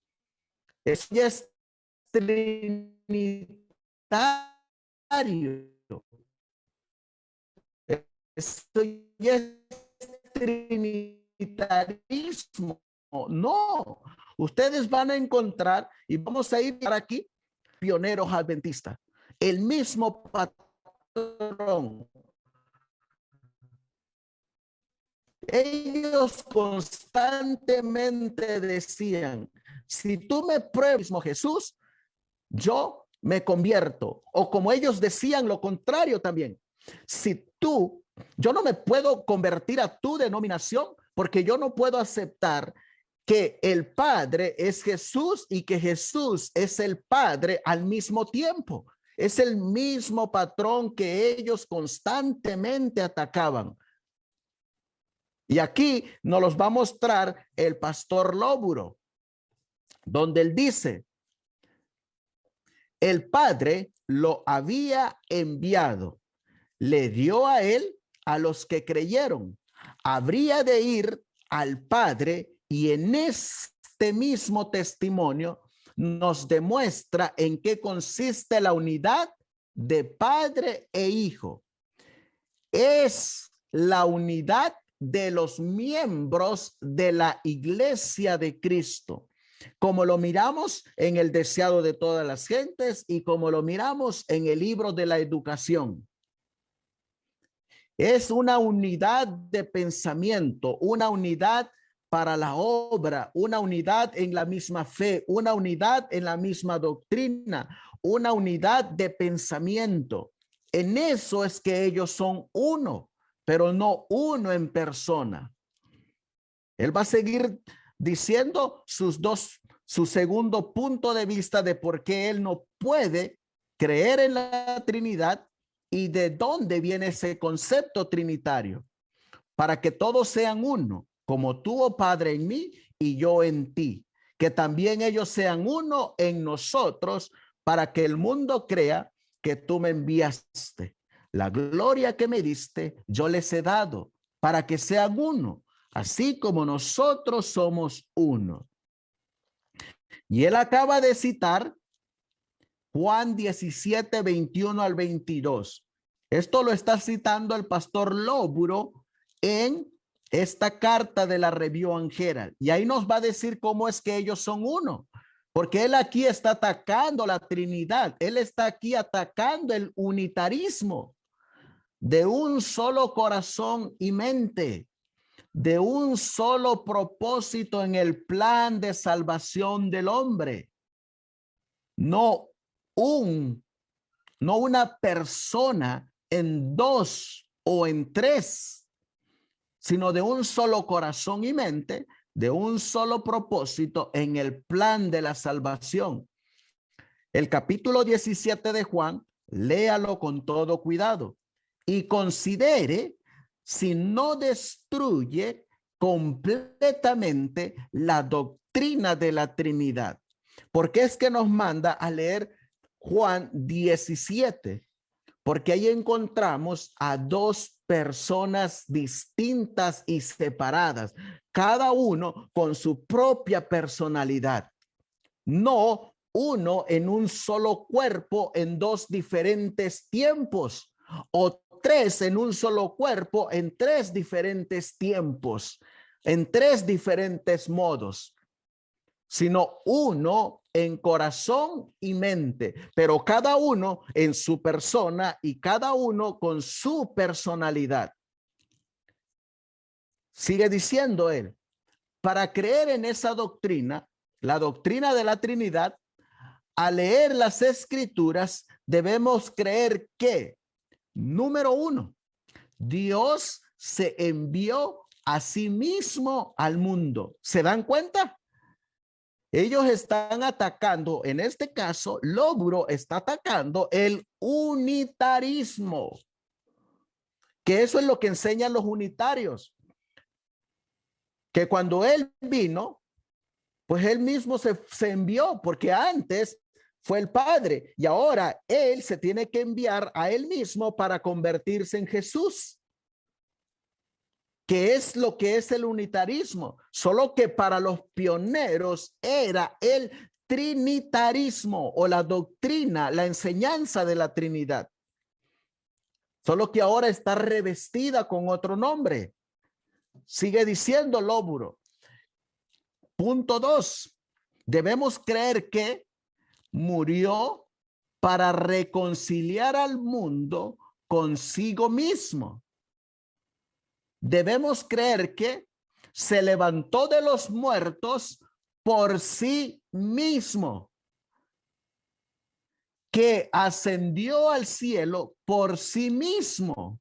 Speaker 2: eso ya es trinitario. Eso ya es trinitarismo. No, ustedes van a encontrar, y vamos a ir aquí, pioneros adventistas, el mismo patrón. Ellos constantemente decían, si tú me pruebas, mismo Jesús, yo me convierto. O como ellos decían lo contrario también, yo no me puedo convertir a tu denominación porque yo no puedo aceptar que el Padre es Jesús y que Jesús es el Padre al mismo tiempo. Es el mismo patrón que ellos constantemente atacaban. Y aquí nos los va a mostrar el pastor Lóburo, donde él dice, el Padre lo había enviado, le dio a él a los que creyeron. Habría de ir al Padre, y en este mismo testimonio nos demuestra en qué consiste la unidad de Padre e Hijo. Es la unidad de los miembros de la Iglesia de Cristo, como lo miramos en el deseado de todas las gentes y como lo miramos en el libro de la educación. Es una unidad de pensamiento, una unidad para la obra, una unidad en la misma fe, una unidad en la misma doctrina, una unidad de pensamiento. En eso es que ellos son uno, pero no uno en persona. Él va a seguir diciendo su segundo punto de vista de por qué él no puede creer en la Trinidad y de dónde viene ese concepto trinitario. Para que todos sean uno, como tú, oh Padre, en mí y yo en ti, que también ellos sean uno en nosotros, para que el mundo crea que tú me enviaste. La gloria que me diste, yo les he dado, para que sean uno, así como nosotros somos uno. Y él acaba de citar Juan 17, 21 al 22. Esto lo está citando el pastor Lóburo en esta carta de la Review and Herald. Y ahí nos va a decir cómo es que ellos son uno. Porque él aquí está atacando la Trinidad. Él está aquí atacando el unitarismo de un solo corazón y mente, de un solo propósito en el plan de salvación del hombre. No una persona en dos o en tres, sino de un solo corazón y mente, de un solo propósito en el plan de la salvación. El capítulo 17 de Juan, léalo con todo cuidado y considere si no destruye completamente la doctrina de la Trinidad. ¿Por qué es que nos manda a leer Juan 17? Porque ahí encontramos a dos personas distintas y separadas, cada uno con su propia personalidad. No uno en un solo cuerpo en dos diferentes tiempos, o tres en un solo cuerpo en tres diferentes tiempos, en tres diferentes modos, sino uno en corazón y mente, pero cada uno en su persona y cada uno con su personalidad. Sigue diciendo él, para creer en esa doctrina, la doctrina de la Trinidad, al leer las Escrituras debemos creer que, número uno, Dios se envió a sí mismo al mundo. ¿Se dan cuenta? Ellos están atacando, en este caso, Lóburo está atacando el unitarismo, que eso es lo que enseñan los unitarios, que cuando él vino, pues él mismo se envió, porque antes fue el Padre y ahora él se tiene que enviar a él mismo para convertirse en Jesús. ¿Qué es lo que es el unitarismo? Solo que para los pioneros era el trinitarismo o la doctrina, la enseñanza de la Trinidad. Solo que ahora está revestida con otro nombre. Sigue diciendo Lóburo. Punto 2. Debemos creer que murió para reconciliar al mundo consigo mismo. Debemos creer que se levantó de los muertos por sí mismo, que ascendió al cielo por sí mismo,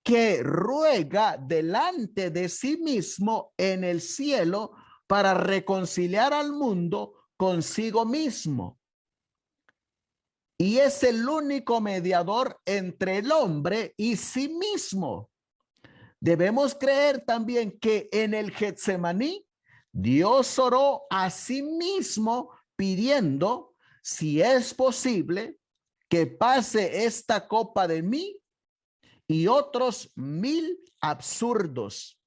Speaker 2: que ruega delante de sí mismo en el cielo para reconciliar al mundo consigo mismo. Y es el único mediador entre el hombre y sí mismo. debemos creer también que en el Getsemaní, Dios oró a sí mismo pidiendo, si es posible, que pase esta copa de mí y otros 1000 absurdos.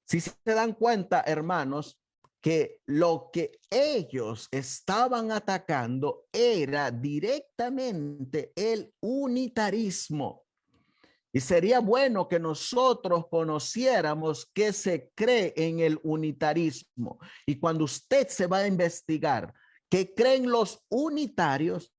Speaker 2: Si se dan cuenta, hermanos, que lo que ellos estaban atacando era directamente el unitarismo. Y sería bueno que nosotros conociéramos qué se cree en el unitarismo. Y cuando usted se va a investigar qué creen los unitarios,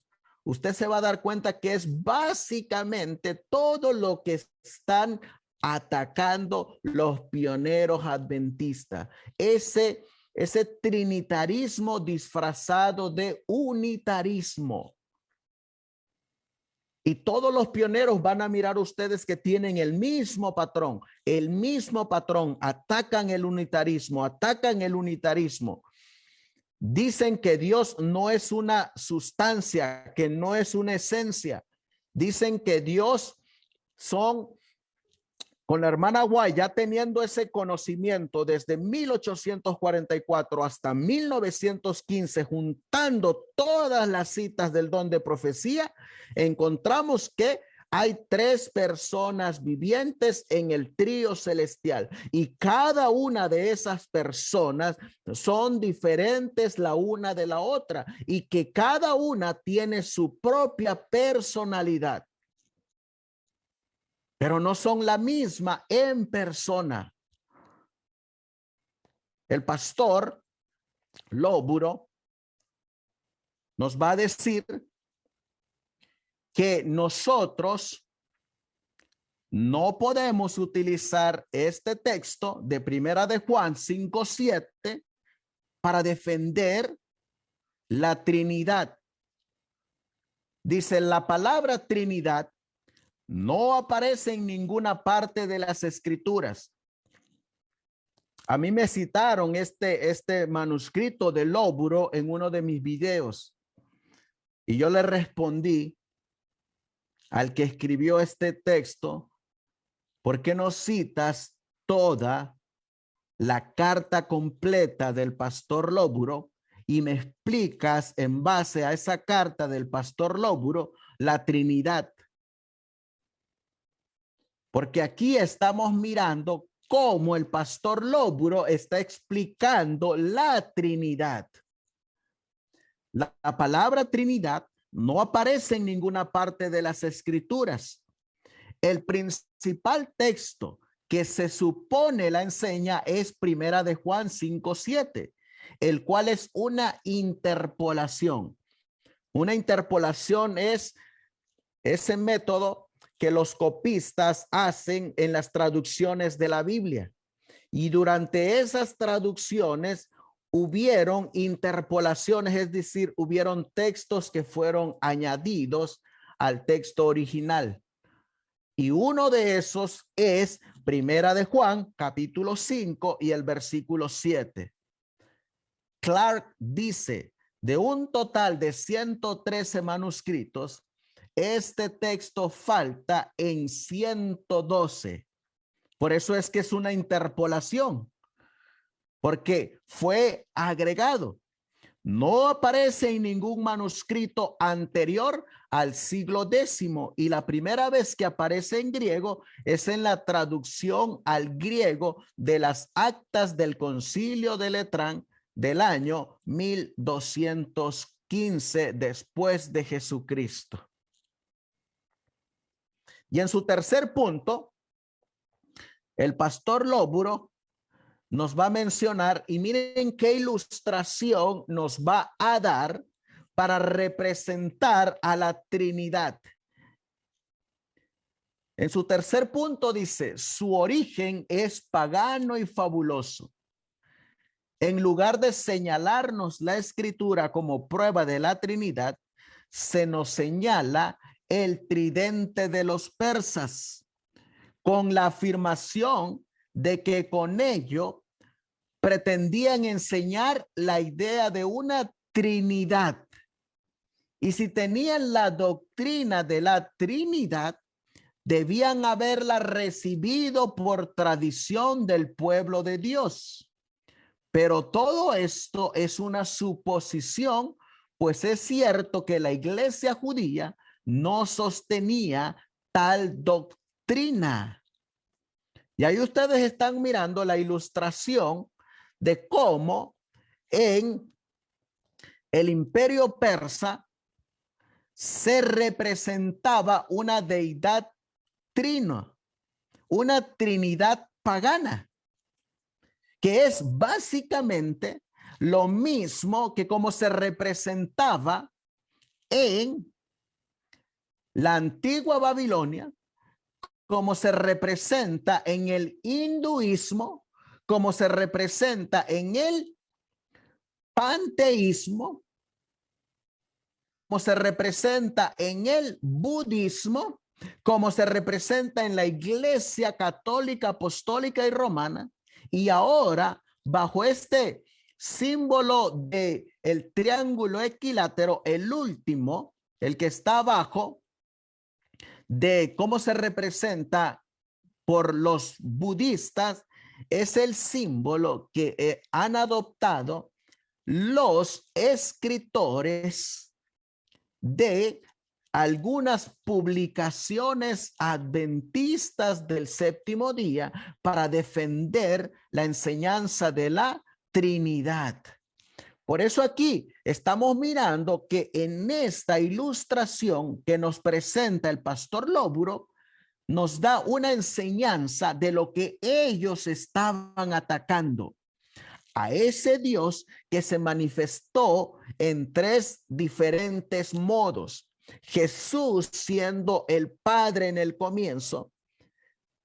Speaker 2: usted se va a dar cuenta que es básicamente todo lo que están atacando los pioneros adventistas. Ese trinitarismo disfrazado de unitarismo. Y todos los pioneros van a mirar ustedes que tienen el mismo patrón, atacan el unitarismo. Dicen que Dios no es una sustancia, que no es una esencia. Dicen que Dios son, con la hermana White ya teniendo ese conocimiento desde 1844 hasta 1915, juntando todas las citas del don de profecía, encontramos que hay 3 personas vivientes en el trío celestial y cada una de esas personas son diferentes la una de la otra y que cada una tiene su propia personalidad, pero no son la misma en persona. El pastor Lóburo nos va a decir que nosotros no podemos utilizar este texto de Primera de Juan 5:7 para defender la Trinidad. Dice, la palabra Trinidad no aparece en ninguna parte de las Escrituras. A mí me citaron este manuscrito de Lóburo en uno de mis videos y yo le respondí al que escribió este texto, ¿por qué no citas toda la carta completa del pastor Lóburo y me explicas en base a esa carta del pastor Lóburo la Trinidad? Porque aquí estamos mirando cómo el pastor Lóburo está explicando la Trinidad. La palabra Trinidad no aparece en ninguna parte de las Escrituras. El principal texto que se supone la enseña es Primera de Juan 5:7, el cual es una interpolación. Una interpolación es ese método que los copistas hacen en las traducciones de la Biblia. Y durante esas traducciones hubieron interpolaciones, es decir, hubieron textos que fueron añadidos al texto original. Y uno de esos es Primera de Juan, capítulo 5 y el versículo 7. Clark dice, de un total de 113 manuscritos, este texto falta en 112. Por eso es que es una interpolación, porque fue agregado. No aparece en ningún manuscrito anterior al siglo X y la primera vez que aparece en griego es en la traducción al griego de las actas del Concilio de Letrán del año 1215 después de Jesucristo. Y en su tercer punto, el pastor Lóburo nos va a mencionar, y miren qué ilustración nos va a dar para representar a la Trinidad. En su tercer punto dice, su origen es pagano y fabuloso. En lugar de señalarnos la Escritura como prueba de la Trinidad, se nos señala el tridente de los persas, con la afirmación de que con ello pretendían enseñar la idea de una Trinidad. Y si tenían la doctrina de la Trinidad, debían haberla recibido por tradición del pueblo de Dios. Pero todo esto es una suposición, pues es cierto que la iglesia judía no sostenía tal doctrina. Y ahí ustedes están mirando la ilustración de cómo en el imperio persa se representaba una deidad trino, una trinidad pagana, que es básicamente lo mismo que como se representaba en la antigua Babilonia, como se representa en el hinduismo, como se representa en el panteísmo, como se representa en el budismo, como se representa en la Iglesia Católica, Apostólica y Romana, y ahora bajo este símbolo de el triángulo equilátero, el último, el que está abajo, de cómo se representa por los budistas, es el símbolo que han adoptado los escritores de algunas publicaciones adventistas del séptimo día para defender la enseñanza de la Trinidad. Por eso aquí estamos mirando que en esta ilustración que nos presenta el pastor Lóburo, nos da una enseñanza de lo que ellos estaban atacando. A ese Dios que se manifestó en tres diferentes modos. Jesús siendo el Padre en el comienzo,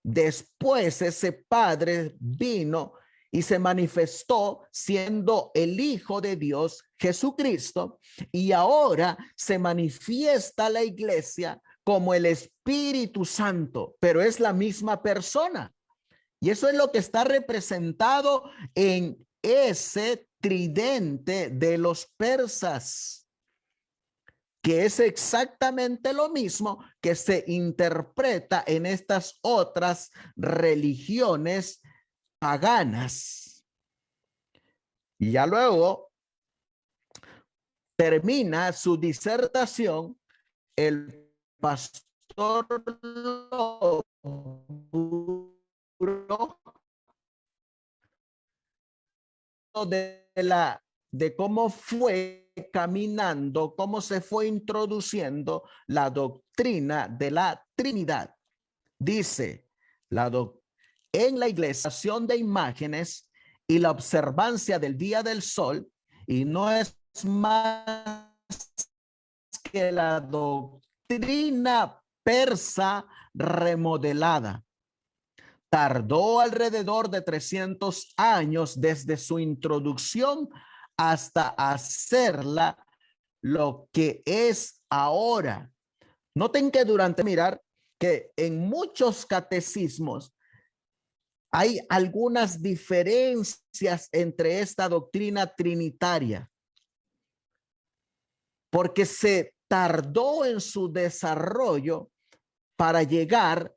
Speaker 2: después ese Padre vino y se manifestó siendo el Hijo de Dios, Jesucristo, y ahora se manifiesta la iglesia como el Espíritu Santo, pero es la misma persona. Y eso es lo que está representado en ese tridente de los persas, que es exactamente lo mismo que se interpreta en estas otras religiones paganas. Y ya luego termina su disertación el pastor de cómo fue caminando, cómo se fue introduciendo la doctrina de la Trinidad. Dice, en la iglesia de imágenes y la observancia del día del sol, y no es más que la doctrina persa remodelada. Tardó alrededor de 300 años desde su introducción hasta hacerla lo que es ahora. Noten que mirar que en muchos catecismos hay algunas diferencias entre esta doctrina trinitaria, porque se tardó en su desarrollo para llegar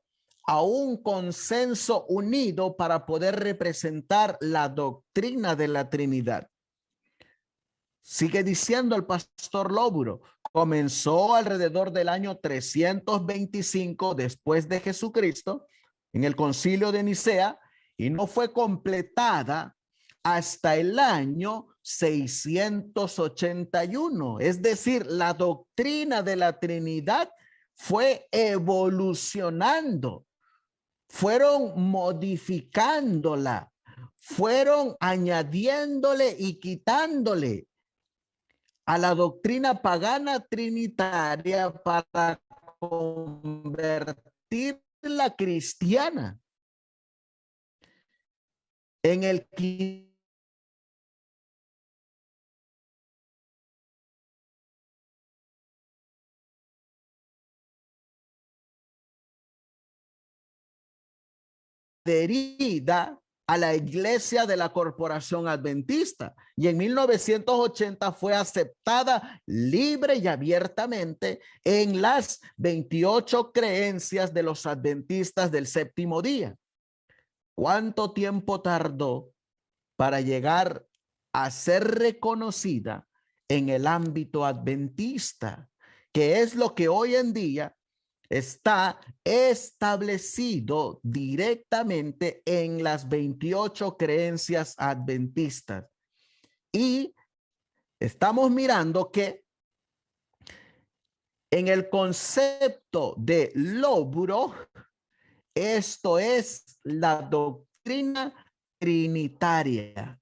Speaker 2: a un consenso unido para poder representar la doctrina de la Trinidad. Sigue diciendo el pastor Lóburo, comenzó alrededor del año 325 después de Jesucristo en el concilio de Nicea y no fue completada hasta el año 681. Es decir, la doctrina de la Trinidad fue evolucionando. Fueron modificándola, fueron añadiéndole y quitándole a la doctrina pagana trinitaria para convertirla cristiana. En el adherida a la iglesia de la Corporación Adventista y en 1980 fue aceptada libre y abiertamente en las 28 creencias de los adventistas del séptimo día. ¿Cuánto tiempo tardó para llegar a ser reconocida en el ámbito adventista, que es lo que hoy en día está establecido directamente en las 28 creencias adventistas? Y estamos mirando que en el concepto de lóbulo, esto es la doctrina trinitaria.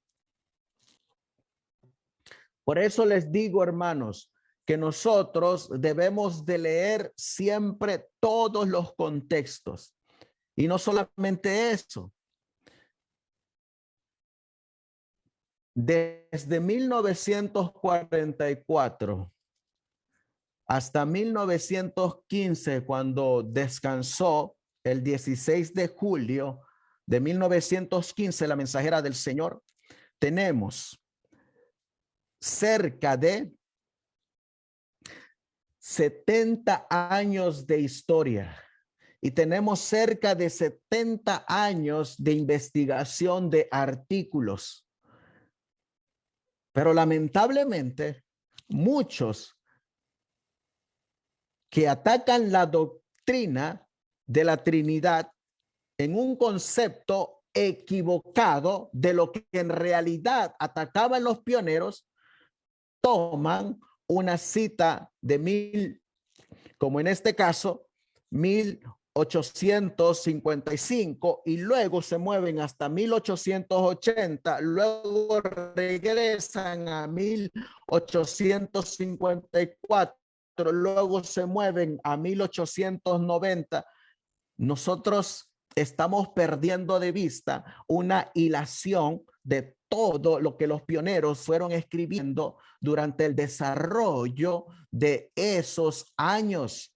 Speaker 2: Por eso les digo, hermanos, que nosotros debemos de leer siempre todos los contextos. Y no solamente eso. Desde 1944 hasta 1915, cuando descansó el 16 de julio de 1915, la mensajera del Señor, tenemos cerca de 70 años de historia y tenemos cerca de 70 años de investigación de artículos. Pero lamentablemente, muchos que atacan la doctrina de la Trinidad en un concepto equivocado de lo que en realidad atacaban los pioneros, toman una cita de como en este caso, 1855, y luego se mueven hasta 1880, luego regresan a 1854, luego se mueven a 1890. Nosotros estamos perdiendo de vista una hilación de todo lo que los pioneros fueron escribiendo durante el desarrollo de esos años.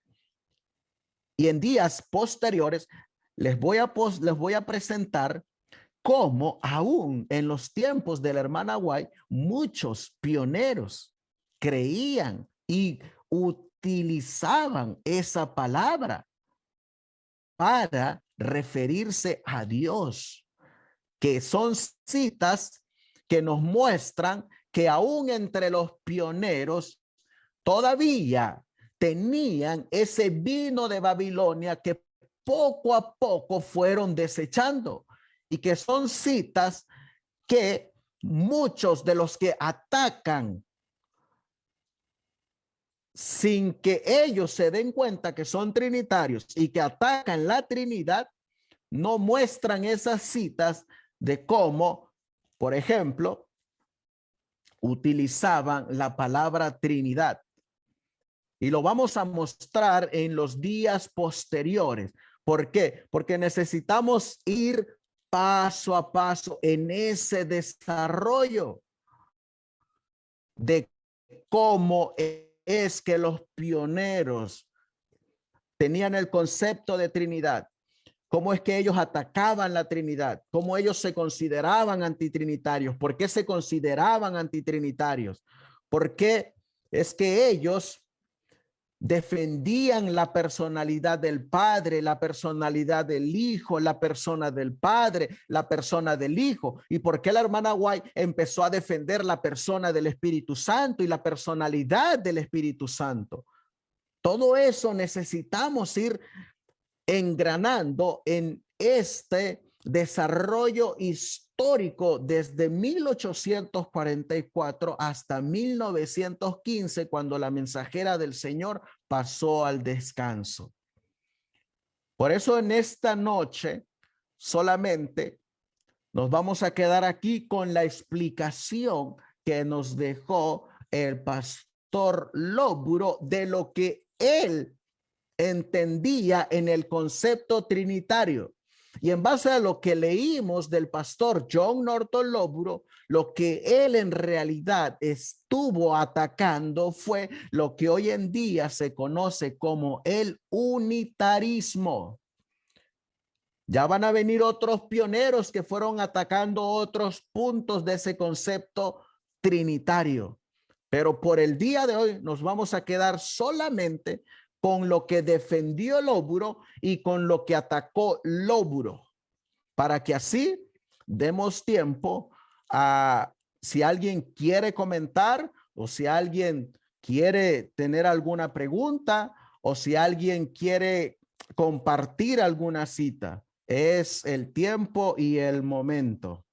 Speaker 2: Y en días posteriores les voy a presentar cómo aún en los tiempos de la hermana White, muchos pioneros creían y utilizaban esa palabra para referirse a Dios, que son citas que nos muestran que aún entre los pioneros todavía tenían ese vino de Babilonia que poco a poco fueron desechando, y que son citas que muchos de los que atacan sin que ellos se den cuenta que son trinitarios y que atacan la Trinidad, no muestran esas citas de cómo, por ejemplo, utilizaban la palabra Trinidad. Y lo vamos a mostrar en los días posteriores. ¿Por qué? Porque necesitamos ir paso a paso en ese desarrollo de cómo es que los pioneros tenían el concepto de Trinidad, cómo es que ellos atacaban la Trinidad, cómo ellos se consideraban antitrinitarios, por qué se consideraban antitrinitarios, por qué es que ellos defendían la personalidad del Padre, la personalidad del Hijo, la persona del Padre, la persona del Hijo, y por qué la hermana White empezó a defender la persona del Espíritu Santo y la personalidad del Espíritu Santo. Todo eso necesitamos ir engranando en este desarrollo histórico desde 1844 hasta 1915, cuando la mensajera del Señor pasó al descanso. Por eso en esta noche solamente nos vamos a quedar aquí con la explicación que nos dejó el pastor Lóburo de lo que él entendía en el concepto trinitario. Y en base a lo que leímos del pastor John Norton Lóburo, lo que él en realidad estuvo atacando fue lo que hoy en día se conoce como el unitarismo. Ya van a venir otros pioneros que fueron atacando otros puntos de ese concepto trinitario. Pero por el día de hoy nos vamos a quedar solamente con lo que defendió Lóbulo y con lo que atacó Lóbulo, para que así demos tiempo a si alguien quiere comentar o si alguien quiere tener alguna pregunta o si alguien quiere compartir alguna cita. Es el tiempo y el momento.